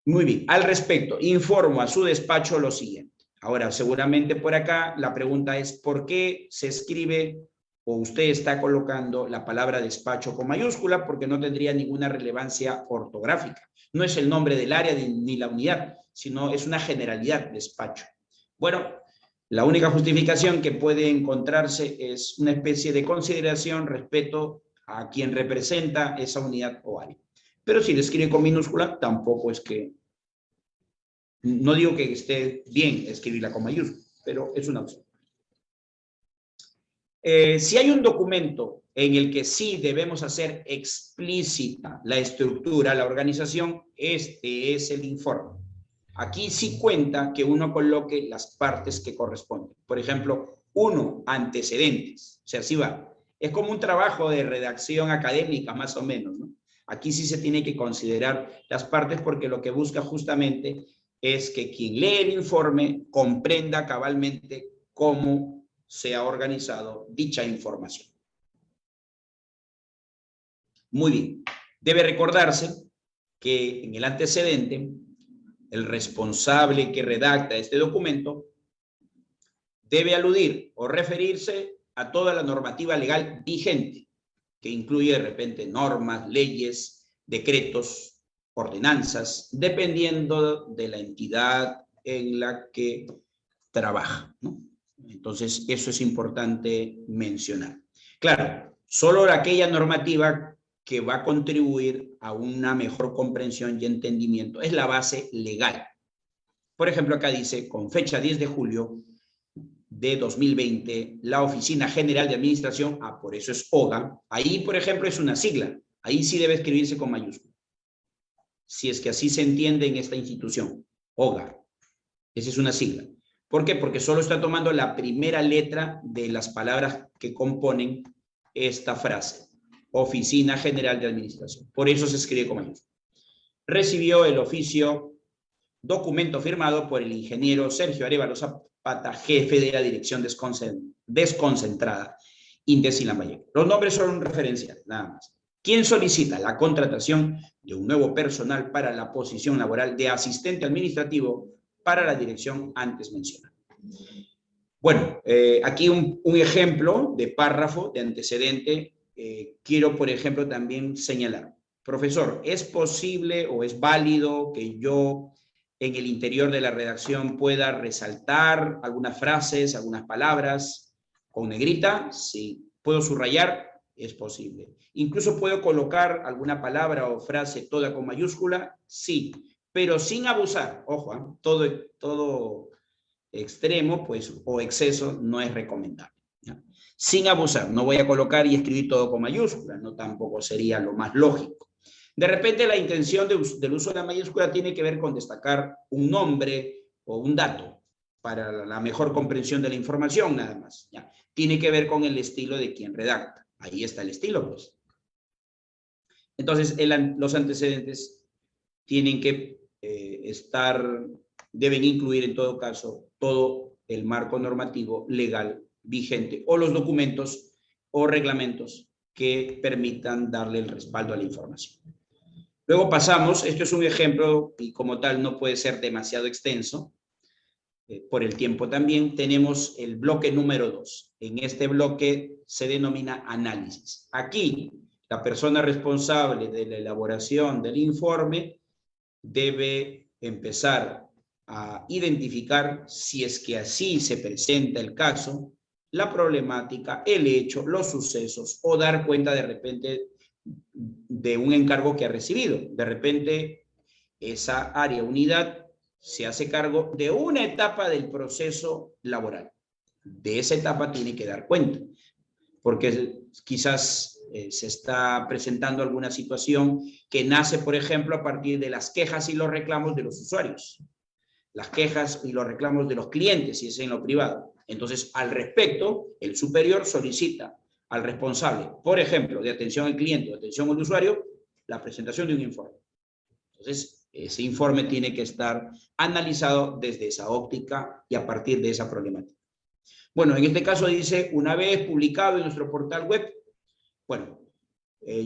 Muy bien, al respecto, informo a su despacho lo siguiente. Ahora, seguramente por acá la pregunta es, ¿por qué se escribe o usted está colocando la palabra despacho con mayúscula? Porque no tendría ninguna relevancia ortográfica. No es el nombre del área ni la unidad, sino es una generalidad, despacho. Bueno, la única justificación que puede encontrarse es una especie de consideración respecto a quien representa esa unidad o área. Pero si le escribe con minúscula, tampoco es que... No digo que esté bien escribirla con mayúscula, pero es una opción. Si hay un documento en el que sí debemos hacer explícita la estructura, la organización, este es el informe. Aquí sí cuenta que uno coloque las partes que corresponden. Por ejemplo, 1, antecedentes. O sea, así va. Es como un trabajo de redacción académica, más o menos, ¿no? Aquí sí se tiene que considerar las partes porque lo que busca justamente es que quien lee el informe comprenda cabalmente cómo se ha organizado dicha información. Muy bien. Debe recordarse que en el antecedente, el responsable que redacta este documento debe aludir o referirse a toda la normativa legal vigente, que incluye de repente normas, leyes, decretos, ordenanzas, dependiendo de la entidad en la que trabaja, ¿no? Entonces, eso es importante mencionar. Claro, solo aquella normativa que va a contribuir a una mejor comprensión y entendimiento es la base legal. Por ejemplo, acá dice, con fecha 10 de julio de 2020, la Oficina General de Administración, por eso es OGA, ahí, por ejemplo, es una sigla, ahí sí debe escribirse con mayúscula. Si es que así se entiende en esta institución, OGA, esa es una sigla. ¿Por qué? Porque solo está tomando la primera letra de las palabras que componen esta frase. Oficina General de Administración. Por eso se escribe con mayúscula. Recibió el oficio, documento firmado por el ingeniero Sergio Arévalo Zapata, jefe de la Dirección Desconcentrada, INDECI Lambayeque. Los nombres son referenciales, nada más. ¿Quién solicita la contratación de un nuevo personal para la posición laboral de asistente administrativo para la dirección antes mencionada? Bueno, aquí un ejemplo de párrafo, de antecedente. Quiero, por ejemplo, también señalar. Profesor, ¿es posible o es válido que yo en el interior de la redacción pueda resaltar algunas frases, algunas palabras con negrita? Sí. ¿Puedo subrayar? Es posible. ¿Incluso puedo colocar alguna palabra o frase toda con mayúscula? Sí. Pero sin abusar, ojo, todo extremo pues, o exceso no es recomendable, ¿ya? Sin abusar, no voy a colocar y escribir todo con mayúsculas, no tampoco sería lo más lógico. De repente la intención del uso de la mayúscula tiene que ver con destacar un nombre o un dato para la mejor comprensión de la información nada más, ¿ya? Tiene que ver con el estilo de quien redacta, ahí está el estilo pues. Entonces los antecedentes tienen que deben incluir en todo caso todo el marco normativo legal vigente o los documentos o reglamentos que permitan darle el respaldo a la información. Luego pasamos, esto es un ejemplo y como tal no puede ser demasiado extenso, por el tiempo también, tenemos el bloque número 2. En este bloque se denomina análisis. Aquí la persona responsable de la elaboración del informe debe empezar a identificar, si es que así se presenta el caso, la problemática, el hecho, los sucesos, o dar cuenta de repente de un encargo que ha recibido. De repente, esa área, unidad, se hace cargo de una etapa del proceso laboral. De esa etapa tiene que dar cuenta. porque quizás se está presentando alguna situación que nace, por ejemplo, a partir de las quejas y los reclamos de los usuarios, las quejas y los reclamos de los clientes, si es en lo privado. Entonces, al respecto, el superior solicita al responsable, por ejemplo, de atención al cliente o atención al usuario, la presentación de un informe. Entonces, ese informe tiene que estar analizado desde esa óptica y a partir de esa problemática. Bueno, en este caso dice, una vez publicado en nuestro portal web, bueno,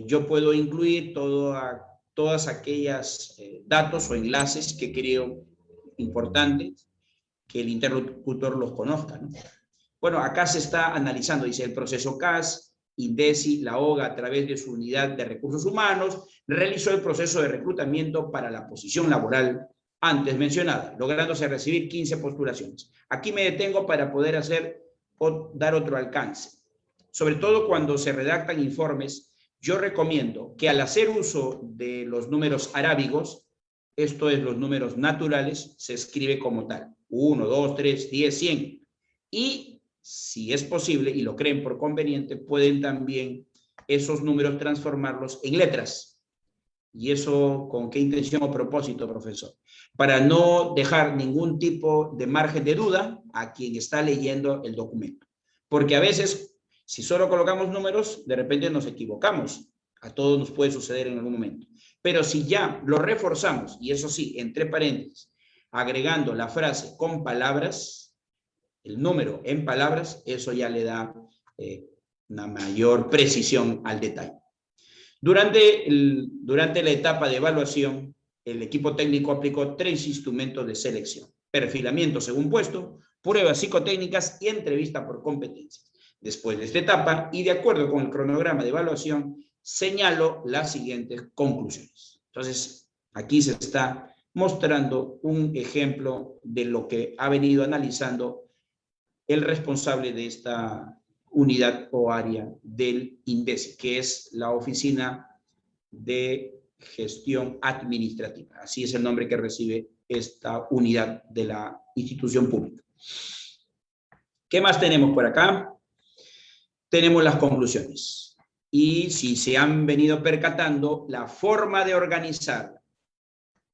yo puedo incluir todas aquellas datos o enlaces que creo importantes que el interlocutor los conozca, ¿no? Bueno, acá se está analizando, dice el proceso CAS, INDECI, la OGA, a través de su unidad de recursos humanos, realizó el proceso de reclutamiento para la posición laboral antes mencionada, lográndose recibir 15 postulaciones. Aquí me detengo para poder dar otro alcance. Sobre todo cuando se redactan informes, yo recomiendo que al hacer uso de los números arábigos, esto es los números naturales, se escribe como tal, 1, 2, 3, 10, 100. Y si es posible y lo creen por conveniente, pueden también esos números transformarlos en letras. ¿Y eso con qué intención o propósito, profesor? Para no dejar ningún tipo de margen de duda a quien está leyendo el documento. Porque a veces, si solo colocamos números, de repente nos equivocamos. A todos nos puede suceder en algún momento. Pero si ya lo reforzamos, y eso sí, entre paréntesis, agregando la frase con palabras, el número en palabras, eso ya le da una mayor precisión al detalle. Durante la etapa de evaluación, el equipo técnico aplicó 3 instrumentos de selección: perfilamiento según puesto, pruebas psicotécnicas y entrevista por competencias. Después de esta etapa, y de acuerdo con el cronograma de evaluación, señalo las siguientes conclusiones. Entonces, aquí se está mostrando un ejemplo de lo que ha venido analizando el responsable de esta unidad o área del INDECI, que es la Oficina de Gestión Administrativa. Así es el nombre que recibe esta unidad de la institución pública. ¿Qué más tenemos por acá? Tenemos las conclusiones. Y si se han venido percatando, la forma de organizar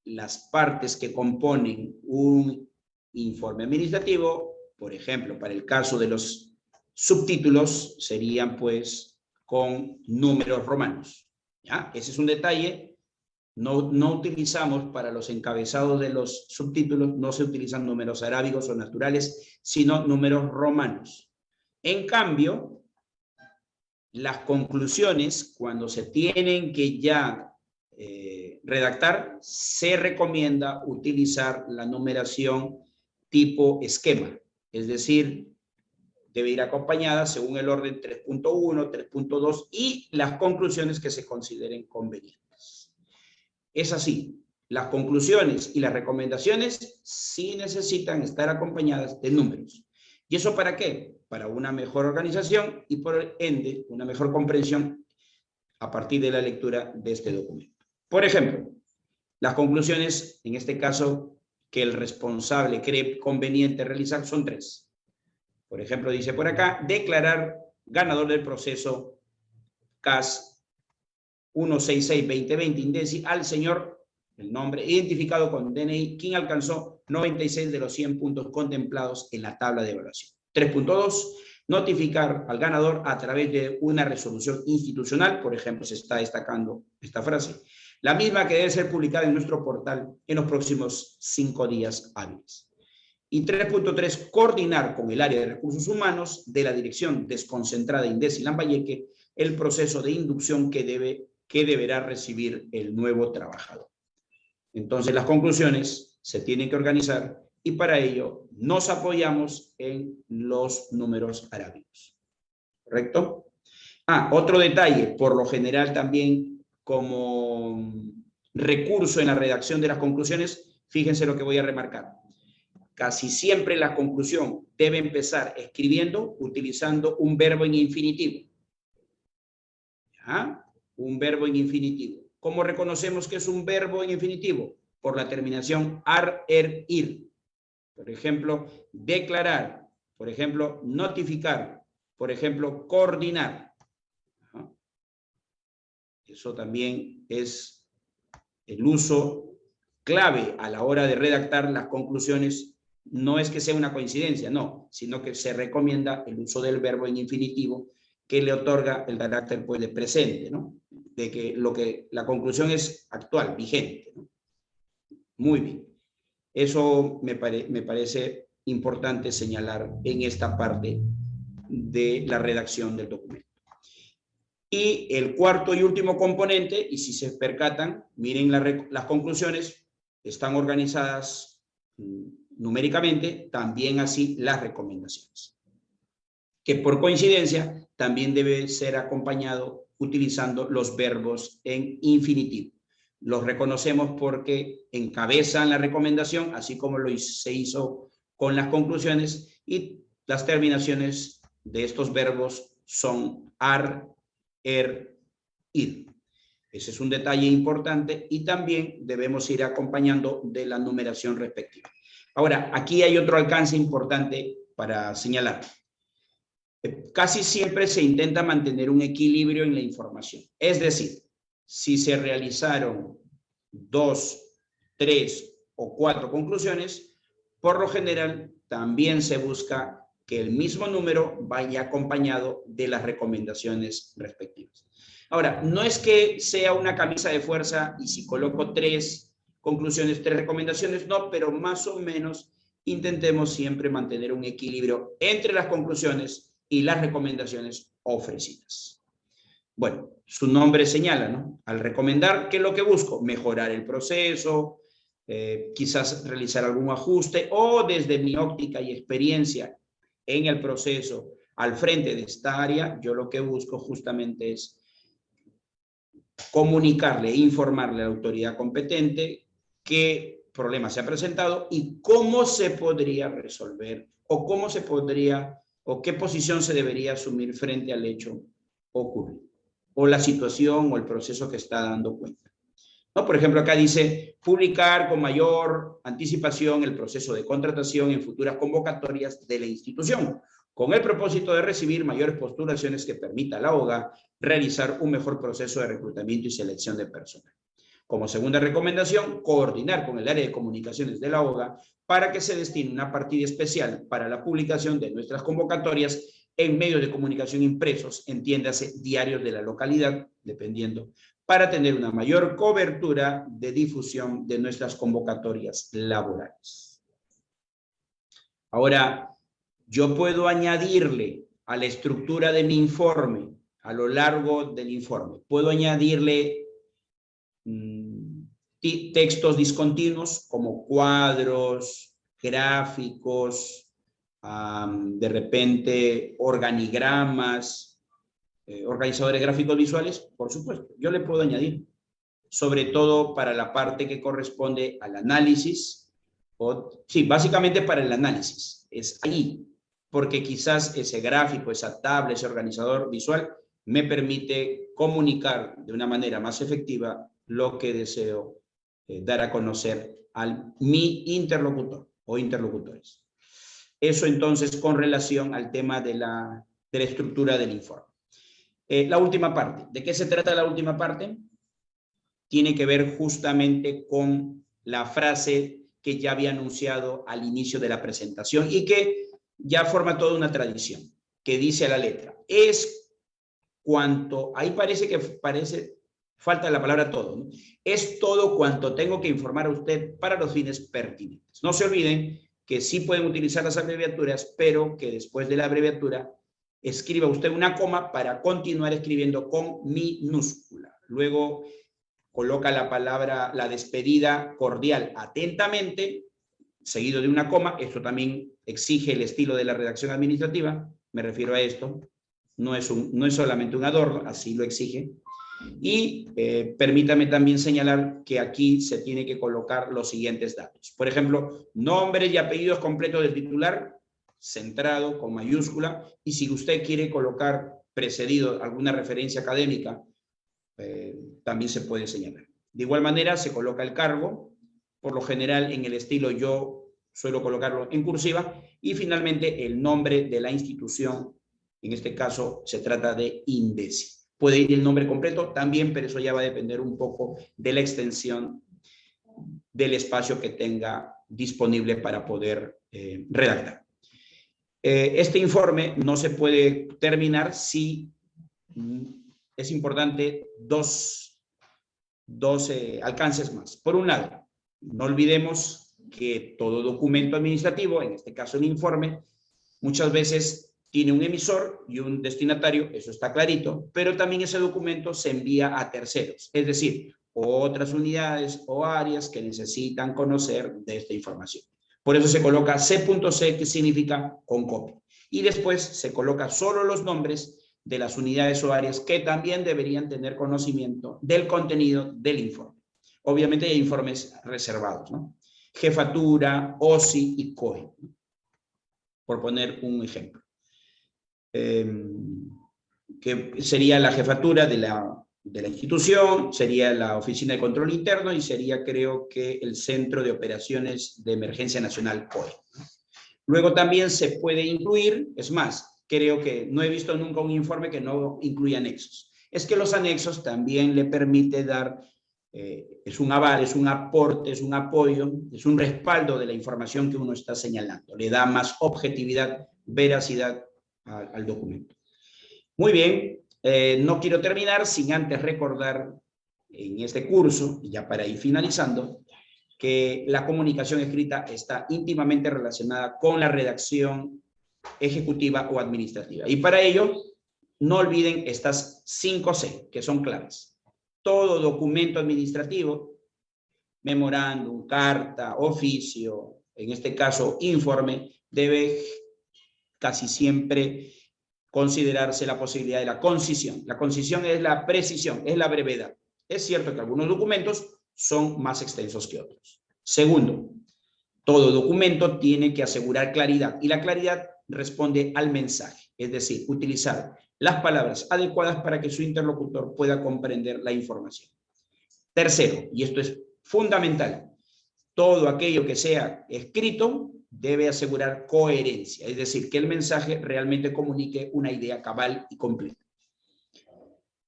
las partes que componen un informe administrativo, por ejemplo, para el caso de los subtítulos, serían pues con números romanos. ¿Ya? Ese es un detalle. No utilizamos para los encabezados de los subtítulos, no se utilizan números arábigos o naturales, sino números romanos. En cambio, las conclusiones, cuando se tienen que ya redactar, se recomienda utilizar la numeración tipo esquema, es decir, debe ir acompañada según el orden 3.1, 3.2 y las conclusiones que se consideren convenientes. Es así, las conclusiones y las recomendaciones sí necesitan estar acompañadas de números. ¿Y eso para qué? Para una mejor organización y por ende una mejor comprensión a partir de la lectura de este documento. Por ejemplo, las conclusiones, en este caso, que el responsable cree conveniente realizar son 3. Por ejemplo, dice por acá, declarar ganador del proceso CAS 166-2020 INDECI al señor, el nombre, identificado con DNI, quien alcanzó 96 de los 100 puntos contemplados en la tabla de evaluación. 3.2, notificar al ganador a través de una resolución institucional, por ejemplo, se está destacando esta frase, la misma que debe ser publicada en nuestro portal en los próximos 5 días hábiles. Y 3.3, coordinar con el área de recursos humanos de la dirección desconcentrada INDECI Lambayeque el proceso de inducción que deberá recibir el nuevo trabajador. Entonces, las conclusiones se tienen que organizar y para ello nos apoyamos en los números arábigos. ¿Correcto? Otro detalle, por lo general también como recurso en la redacción de las conclusiones, fíjense lo que voy a remarcar. Casi siempre la conclusión debe empezar escribiendo utilizando un verbo en infinitivo. ¿Ya? Un verbo en infinitivo. ¿Cómo reconocemos que es un verbo en infinitivo? Por la terminación ar, er, ir. Por ejemplo, declarar. Por ejemplo, notificar. Por ejemplo, coordinar. Eso también es el uso clave a la hora de redactar las conclusiones. No es que sea una coincidencia, no, sino que se recomienda el uso del verbo en infinitivo que le otorga el carácter pues, de presente, ¿no? De que la conclusión es actual, vigente, ¿no? Muy bien. Eso me parece importante señalar en esta parte de la redacción del documento. Y el cuarto y último componente, y si se percatan, miren las conclusiones, están organizadas numéricamente, también así las recomendaciones. Que por coincidencia también debe ser acompañado utilizando los verbos en infinitivo. Los reconocemos porque encabezan la recomendación, así como se hizo con las conclusiones, y las terminaciones de estos verbos son ar, er, ir. Ese es un detalle importante y también debemos ir acompañando de la numeración respectiva. Ahora, aquí hay otro alcance importante para señalar. Casi siempre se intenta mantener un equilibrio en la información. Es decir, si se realizaron 2, 3 o 4 conclusiones, por lo general también se busca que el mismo número vaya acompañado de las recomendaciones respectivas. Ahora, no es que sea una camisa de fuerza y si coloco 3 conclusiones, 3 recomendaciones, no, pero más o menos intentemos siempre mantener un equilibrio entre las conclusiones y las recomendaciones ofrecidas. Bueno, su nombre señala, ¿no? Al recomendar, ¿qué es lo que busco? Mejorar el proceso, quizás realizar algún ajuste o desde mi óptica y experiencia en el proceso al frente de esta área, yo lo que busco justamente es comunicarle, informarle a la autoridad competente qué problema se ha presentado y cómo se podría resolver o cómo se podría o qué posición se debería asumir frente al hecho ocurrido o la situación o el proceso que está dando cuenta. ¿No? Por ejemplo, acá dice publicar con mayor anticipación el proceso de contratación en futuras convocatorias de la institución, con el propósito de recibir mayores postulaciones que permita a la OGA realizar un mejor proceso de reclutamiento y selección de personal. Como segunda recomendación, coordinar con el área de comunicaciones de la OGA para que se destine una partida especial para la publicación de nuestras convocatorias en medios de comunicación impresos, entiéndase diarios de la localidad, dependiendo, para tener una mayor cobertura de difusión de nuestras convocatorias laborales. Ahora, yo puedo añadirle a la estructura de mi informe, a lo largo del informe, puedo añadirle textos discontinuos como cuadros, gráficos, de repente organigramas, organizadores gráficos visuales, por supuesto, yo le puedo añadir, sobre todo para la parte que corresponde al análisis, sí, básicamente para el análisis, es ahí, porque quizás ese gráfico, esa tabla, ese organizador visual me permite comunicar de una manera más efectiva lo que deseo dar a conocer a mi interlocutor o interlocutores. Eso entonces con relación al tema de la estructura del informe. La última parte. ¿De qué se trata la última parte? Tiene que ver justamente con la frase que ya había anunciado al inicio de la presentación y que ya forma toda una tradición, que dice a la letra, es cuanto, ahí falta la palabra todo, ¿no? Es todo cuanto tengo que informar a usted para los fines pertinentes. No se olviden que sí pueden utilizar las abreviaturas, pero que después de la abreviatura escriba usted una coma para continuar escribiendo con minúscula. Luego coloca la palabra, la despedida cordial atentamente, seguido de una coma. Esto también exige el estilo de la redacción administrativa, me refiero a esto. No es solamente un adorno, así lo exige. Y permítame también señalar que aquí se tiene que colocar los siguientes datos. Por ejemplo, nombres y apellidos completos del titular, centrado con mayúscula, y si usted quiere colocar precedido alguna referencia académica, también se puede señalar. De igual manera se coloca el cargo, por lo general en el estilo yo suelo colocarlo en cursiva, y finalmente el nombre de la institución En este caso se trata de INDECI. Puede ir el nombre completo también, pero eso ya va a depender un poco de la extensión del espacio que tenga disponible para poder redactar. Este informe no se puede terminar si es importante dos alcances más. Por un lado, no olvidemos que todo documento administrativo, en este caso el informe, muchas veces tiene un emisor y un destinatario, eso está clarito, pero también ese documento se envía a terceros, es decir, otras unidades o áreas que necesitan conocer de esta información. Por eso se coloca C.C, que significa con copia. Y después se coloca solo los nombres de las unidades o áreas que también deberían tener conocimiento del contenido del informe. Obviamente hay informes reservados, ¿no? Jefatura, OSI y COE, por poner un ejemplo. Que sería la jefatura de la institución, sería la Oficina de Control Interno y sería, creo que, el Centro de Operaciones de Emergencia Nacional, COE. Luego también se puede incluir, es más, creo que no he visto nunca un informe que no incluya anexos. Es que los anexos también le permite dar, es un aval, es un aporte, es un apoyo, es un respaldo de la información que uno está señalando. Le da más objetividad, veracidad al documento. Muy bien, no quiero terminar sin antes recordar en este curso, ya para ir finalizando, que la comunicación escrita está íntimamente relacionada con la redacción ejecutiva o administrativa. Y para ello, no olviden estas 5C, que son claves. Todo documento administrativo, memorándum, carta, oficio, en este caso informe, debe casi siempre considerarse la posibilidad de la concisión. La concisión es la precisión, es la brevedad. Es cierto que algunos documentos son más extensos que otros. Segundo, todo documento tiene que asegurar claridad y la claridad responde al mensaje, es decir, utilizar las palabras adecuadas para que su interlocutor pueda comprender la información. Tercero, y esto es fundamental, todo aquello que sea escrito debe asegurar coherencia, es decir, que el mensaje realmente comunique una idea cabal y completa.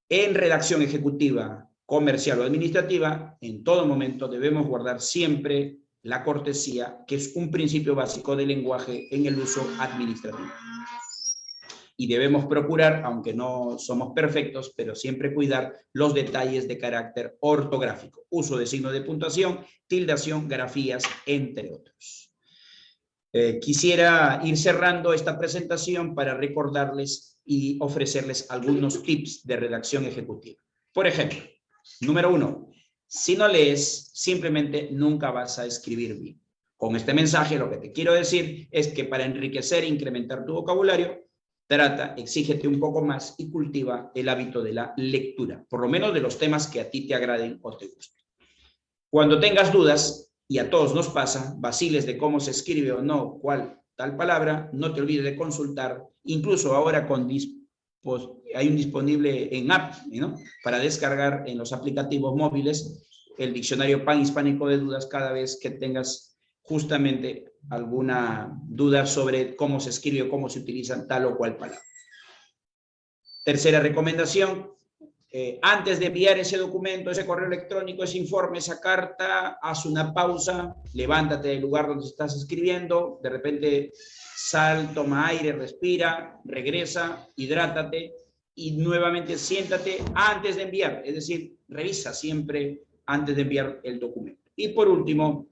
En redacción ejecutiva, comercial o administrativa, en todo momento debemos guardar siempre la cortesía, que es un principio básico del lenguaje en el uso administrativo. Y debemos procurar, aunque no somos perfectos, pero siempre cuidar los detalles de carácter ortográfico, uso de signo de puntuación, tildación, grafías, entre otros. Quisiera ir cerrando esta presentación para recordarles y ofrecerles algunos tips de redacción ejecutiva. Por ejemplo, número 1, si no lees, simplemente nunca vas a escribir bien. Con este mensaje lo que te quiero decir es que para enriquecer e incrementar tu vocabulario, exígete un poco más y cultiva el hábito de la lectura, por lo menos de los temas que a ti te agraden o te gusten. Cuando tengas dudas, y a todos nos pasa, vaciles de cómo se escribe o no cuál tal palabra, no te olvides de consultar, incluso ahora hay un disponible en app, ¿no?, para descargar en los aplicativos móviles el diccionario panhispánico de dudas cada vez que tengas justamente alguna duda sobre cómo se escribe o cómo se utiliza tal o cual palabra. Tercera recomendación, antes de enviar ese documento, ese correo electrónico, ese informe, esa carta, haz una pausa, levántate del lugar donde estás escribiendo, de repente sal, toma aire, respira, regresa, hidrátate y nuevamente siéntate antes de enviar, es decir, revisa siempre antes de enviar el documento. Y por último,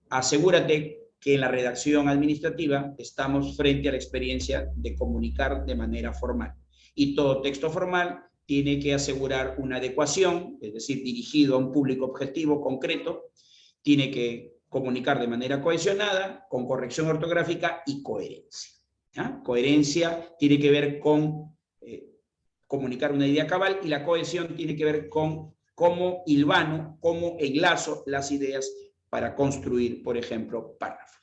asegúrate que en la redacción administrativa estamos frente a la experiencia de comunicar de manera formal. Y todo texto formal tiene que asegurar una adecuación, es decir, dirigido a un público objetivo concreto, tiene que comunicar de manera cohesionada, con corrección ortográfica y coherencia. ¿Ya? Coherencia tiene que ver con comunicar una idea cabal y la cohesión tiene que ver con cómo hilvano, cómo enlazo las ideas para construir, por ejemplo, párrafos.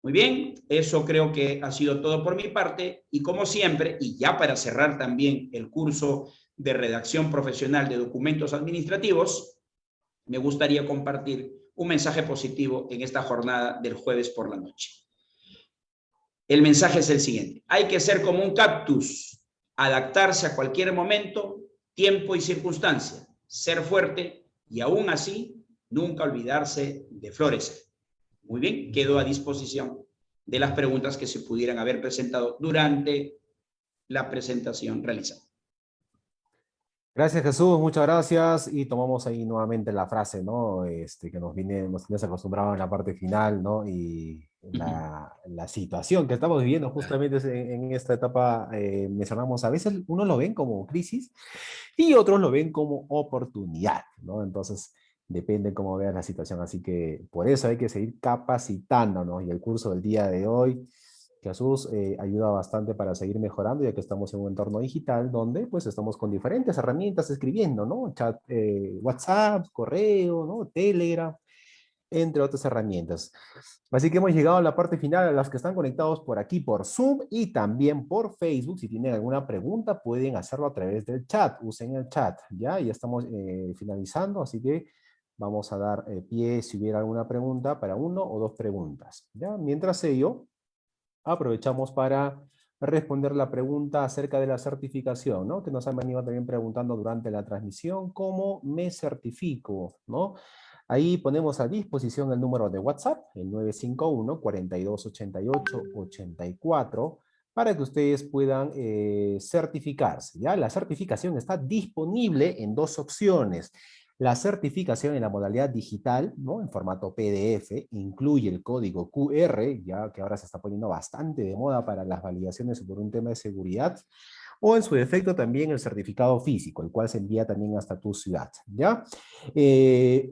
Muy bien, eso creo que ha sido todo por mi parte y como siempre, y ya para cerrar también el curso de redacción profesional de documentos administrativos, me gustaría compartir un mensaje positivo en esta jornada del jueves por la noche. El mensaje es el siguiente: hay que ser como un cactus, adaptarse a cualquier momento, tiempo y circunstancia, ser fuerte y aún así nunca olvidarse de florecer. Muy bien, quedo a disposición de las preguntas que se pudieran haber presentado durante la presentación realizada. Gracias, Jesús, muchas gracias. Y tomamos ahí nuevamente la frase, ¿no? Que nos tienes acostumbrado en la parte final, ¿no? Y la situación que estamos viviendo justamente en esta etapa, mencionamos, a veces uno lo ven como crisis y otros lo ven como oportunidad, ¿no? Entonces, depende cómo veas la situación. Así que por eso hay que seguir capacitándonos. Y el curso del día de hoy, Jesús, ayuda bastante para seguir mejorando, ya que estamos en un entorno digital donde pues estamos con diferentes herramientas escribiendo, ¿no? Chat, WhatsApp, correo, ¿no? Telegram, entre otras herramientas. Así que hemos llegado a la parte final. A las que están conectados por aquí, por Zoom y también por Facebook, si tienen alguna pregunta, pueden hacerlo a través del chat. Usen el chat, ¿ya? Ya estamos finalizando, así que vamos a dar pie si hubiera alguna pregunta para uno o dos preguntas, ¿ya? Mientras ello, aprovechamos para responder la pregunta acerca de la certificación, ¿no? Que nos han venido también preguntando durante la transmisión: ¿cómo me certifico? ¿No? Ahí ponemos a disposición el número de WhatsApp, el 951-4288-84, para que ustedes puedan certificarse, ¿ya? La certificación está disponible en dos opciones. La certificación en la modalidad digital, ¿no? En formato PDF, incluye el código QR, ya que ahora se está poniendo bastante de moda para las validaciones por un tema de seguridad, o en su defecto también el certificado físico, el cual se envía también hasta tu ciudad, ¿ya?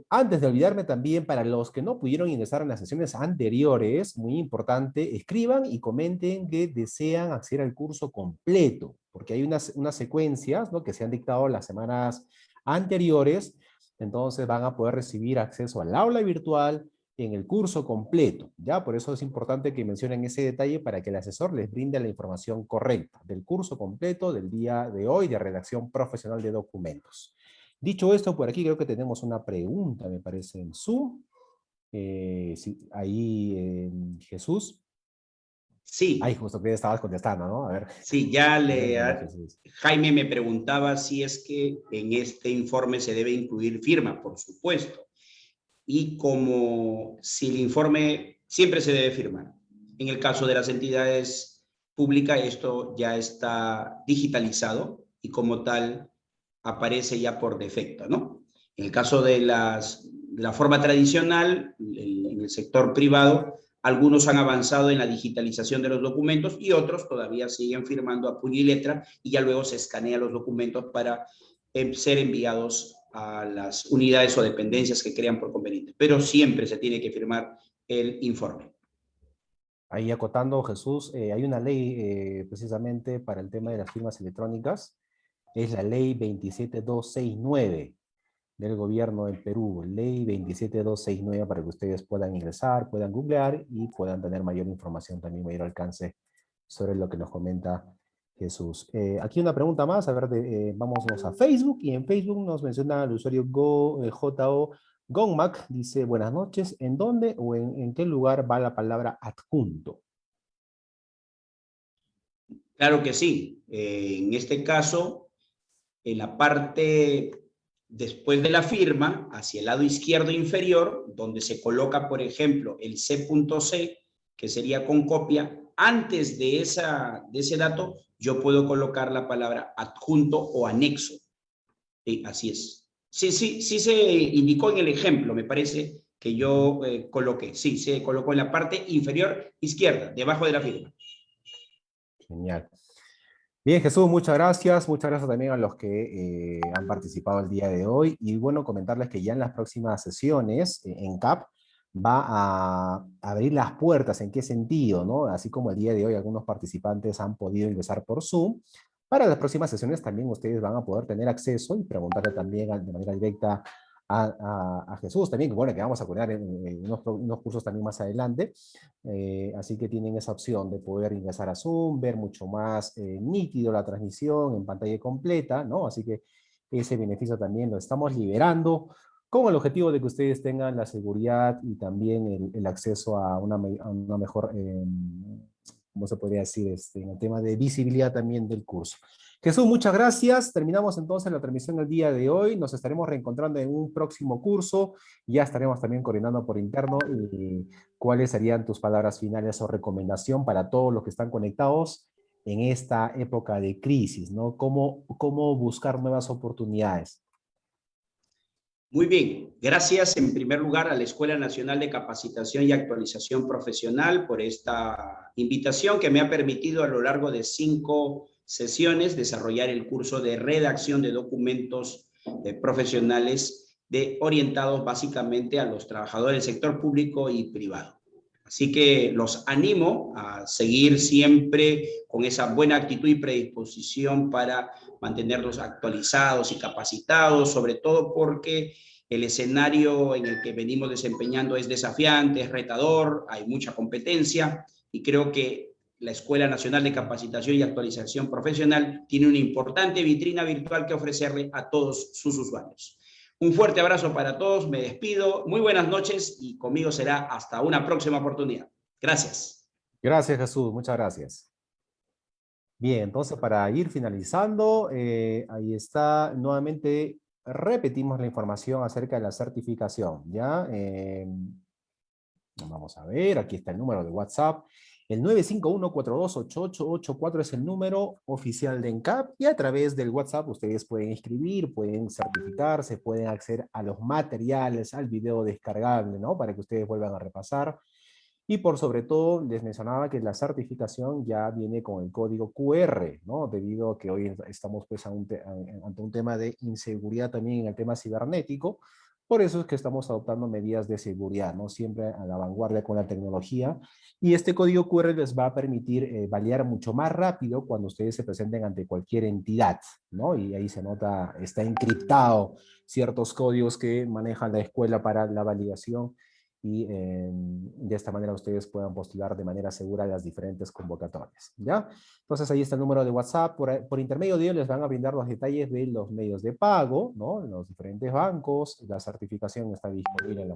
Antes de olvidarme también, para los que no pudieron ingresar en las sesiones anteriores, muy importante, escriban y comenten que desean acceder al curso completo, porque hay unas secuencias, ¿no? Que se han dictado las semanas anteriores. Entonces van a poder recibir acceso al aula virtual en el curso completo, ¿ya? Por eso es importante que mencionen ese detalle para que el asesor les brinde la información correcta del curso completo del día de hoy de redacción profesional de documentos. Dicho esto, por aquí creo que tenemos una pregunta, me parece, en Zoom. Sí, ahí, Jesús. Ahí Sí, justo que estabas contestando, ¿no? A ver, sí, ya Jesús. Jaime me preguntaba si es que en este informe se debe incluir firma, por supuesto. Y como si el informe siempre se debe firmar. En el caso de las entidades públicas, esto ya está digitalizado y como tal aparece ya por defecto, ¿no? En el caso de la forma tradicional, en el sector privado, algunos han avanzado en la digitalización de los documentos y otros todavía siguen firmando a puño y letra y ya luego se escanean los documentos para ser enviados a las unidades o dependencias que crean por conveniente. Pero siempre se tiene que firmar el informe. Ahí acotando, Jesús, hay una ley precisamente para el tema de las firmas electrónicas. Es la ley 27269 del gobierno del Perú, ley 27269, para que ustedes puedan ingresar, puedan googlear y puedan tener mayor información, también mayor alcance sobre lo que nos comenta Jesús. Aquí una pregunta más, a ver, vámonos a Facebook, y en Facebook nos menciona el usuario JO Gongmak, dice: buenas noches, ¿en dónde o en qué lugar va la palabra adjunto? Claro que sí. En este caso, en la parte después de la firma, hacia el lado izquierdo inferior, donde se coloca, por ejemplo, el C.C, que sería con copia, antes de ese dato, yo puedo colocar la palabra adjunto o anexo. Sí, así es. Sí, sí, sí se indicó en el ejemplo, me parece que yo coloqué. Sí, se colocó en la parte inferior izquierda, debajo de la firma. Genial. Bien, Jesús, muchas gracias. Muchas gracias también a los que han participado el día de hoy. Y bueno, comentarles que ya en las próximas sesiones, en CAP, va a abrir las puertas. ¿En qué sentido, no? Así como el día de hoy algunos participantes han podido ingresar por Zoom, para las próximas sesiones también ustedes van a poder tener acceso y preguntarle también de manera directa a Jesús también, que bueno, que vamos a poner en unos cursos también más adelante. Así que tienen esa opción de poder ingresar a Zoom, ver mucho más nítido la transmisión en pantalla completa, ¿no? Así que ese beneficio también lo estamos liberando con el objetivo de que ustedes tengan la seguridad y también el acceso a una mejor ¿cómo se podría decir? En el tema de visibilidad también del curso. Jesús, muchas gracias. Terminamos entonces la transmisión del día de hoy. Nos estaremos reencontrando en un próximo curso. Ya estaremos también coordinando por interno y cuáles serían tus palabras finales o recomendación para todos los que están conectados en esta época de crisis, ¿no? ¿Cómo buscar nuevas oportunidades? Muy bien, gracias en primer lugar a la Escuela Nacional de Capacitación y Actualización Profesional por esta invitación que me ha permitido a lo largo de 5 sesiones desarrollar el curso de redacción de documentos profesionales orientados básicamente a los trabajadores del sector público y privado. Así que los animo a seguir siempre con esa buena actitud y predisposición para mantenerlos actualizados y capacitados, sobre todo porque el escenario en el que venimos desempeñando es desafiante, es retador, hay mucha competencia y creo que la Escuela Nacional de Capacitación y Actualización Profesional tiene una importante vitrina virtual que ofrecerle a todos sus usuarios. Un fuerte abrazo para todos, me despido, muy buenas noches y conmigo será hasta una próxima oportunidad. Gracias. Gracias, Jesús, muchas gracias. Bien, entonces para ir finalizando, ahí está, nuevamente repetimos la información acerca de la certificación, ¿ya? Vamos a ver, aquí está el número de WhatsApp. El 951-428884 es el número oficial de ENCAP y a través del WhatsApp ustedes pueden escribir, pueden certificarse, pueden acceder a los materiales, al video descargable, ¿no? Para que ustedes vuelvan a repasar. Y por sobre todo, les mencionaba que la certificación ya viene con el código QR, ¿no? Debido a que hoy estamos pues, ante un tema de inseguridad también en el tema cibernético. Por eso es que estamos adoptando medidas de seguridad, ¿no? Siempre a la vanguardia con la tecnología. Y este código QR les va a permitir validar mucho más rápido cuando ustedes se presenten ante cualquier entidad, ¿no? Y ahí se nota, está encriptado ciertos códigos que maneja la escuela para la validación y de esta manera ustedes puedan postular de manera segura las diferentes convocatorias, ¿ya? Entonces ahí está el número de WhatsApp, por intermedio de ellos les van a brindar los detalles de los medios de pago, ¿no? En los diferentes bancos, la certificación está disponible en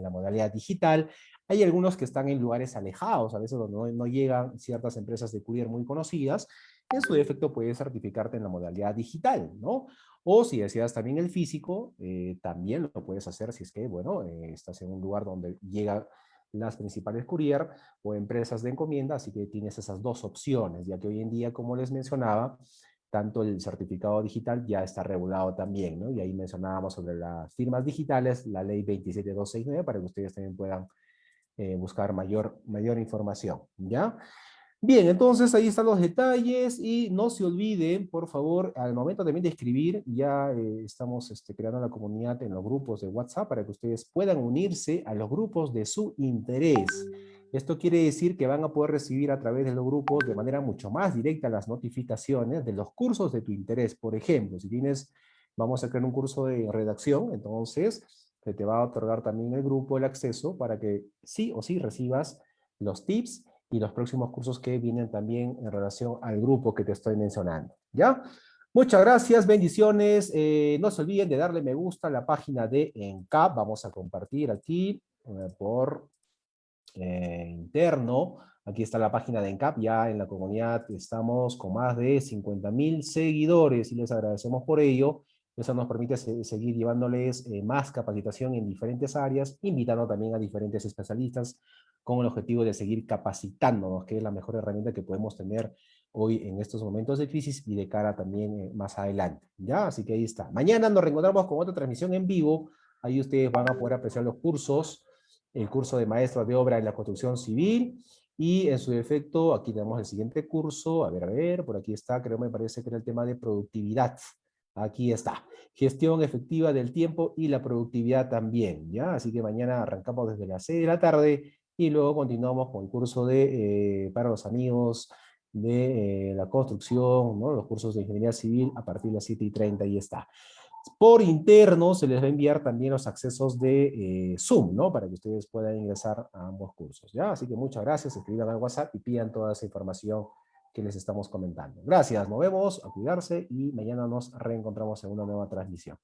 la modalidad digital, hay algunos que están en lugares alejados, a veces donde no llegan ciertas empresas de courier muy conocidas, en su defecto puedes certificarte en la modalidad digital, ¿no? O si deseas también el físico, también lo puedes hacer si es que, bueno, estás en un lugar donde llegan las principales courier o empresas de encomienda, así que tienes esas dos opciones, ya que hoy en día, como les mencionaba, tanto el certificado digital ya está regulado también, ¿no? Y ahí mencionábamos sobre las firmas digitales, la ley 27269, para que ustedes también puedan buscar mayor información, ¿ya? Bien, entonces ahí están los detalles y no se olviden, por favor, al momento también de escribir, ya estamos creando la comunidad en los grupos de WhatsApp para que ustedes puedan unirse a los grupos de su interés. Esto quiere decir que van a poder recibir a través de los grupos de manera mucho más directa las notificaciones de los cursos de tu interés. Por ejemplo, si tienes, vamos a crear un curso de redacción, entonces se te va a otorgar también el grupo el acceso para que sí o sí recibas los tips y los próximos cursos que vienen también en relación al grupo que te estoy mencionando, ¿ya? Muchas gracias, bendiciones. No se olviden de darle me gusta a la página de ENCAP. Vamos a compartir aquí por interno. Aquí está la página de ENCAP. Ya en la comunidad estamos con más de 50,000 seguidores y les agradecemos por ello. Eso nos permite seguir llevándoles más capacitación en diferentes áreas, invitando también a diferentes especialistas con el objetivo de seguir capacitándonos, que es la mejor herramienta que podemos tener hoy en estos momentos de crisis y de cara también más adelante, ¿ya? Así que ahí está. Mañana nos reencontramos con otra transmisión en vivo. Ahí ustedes van a poder apreciar los cursos, el curso de maestro de obra en la construcción civil, y en su defecto, aquí tenemos el siguiente curso, a ver, por aquí está, creo me parece que era el tema de productividad. Aquí está, gestión efectiva del tiempo y la productividad también, ¿ya? Así que mañana arrancamos desde las 6 de la tarde y luego continuamos con el curso para los amigos de la construcción, ¿no? Los cursos de ingeniería civil a partir de las 7:30, y está. Por interno se les va a enviar también los accesos de Zoom, ¿no? Para que ustedes puedan ingresar a ambos cursos, ¿ya? Así que muchas gracias, escriban al WhatsApp y pidan toda esa información que les estamos comentando. Gracias, nos vemos, a cuidarse y mañana nos reencontramos en una nueva transmisión.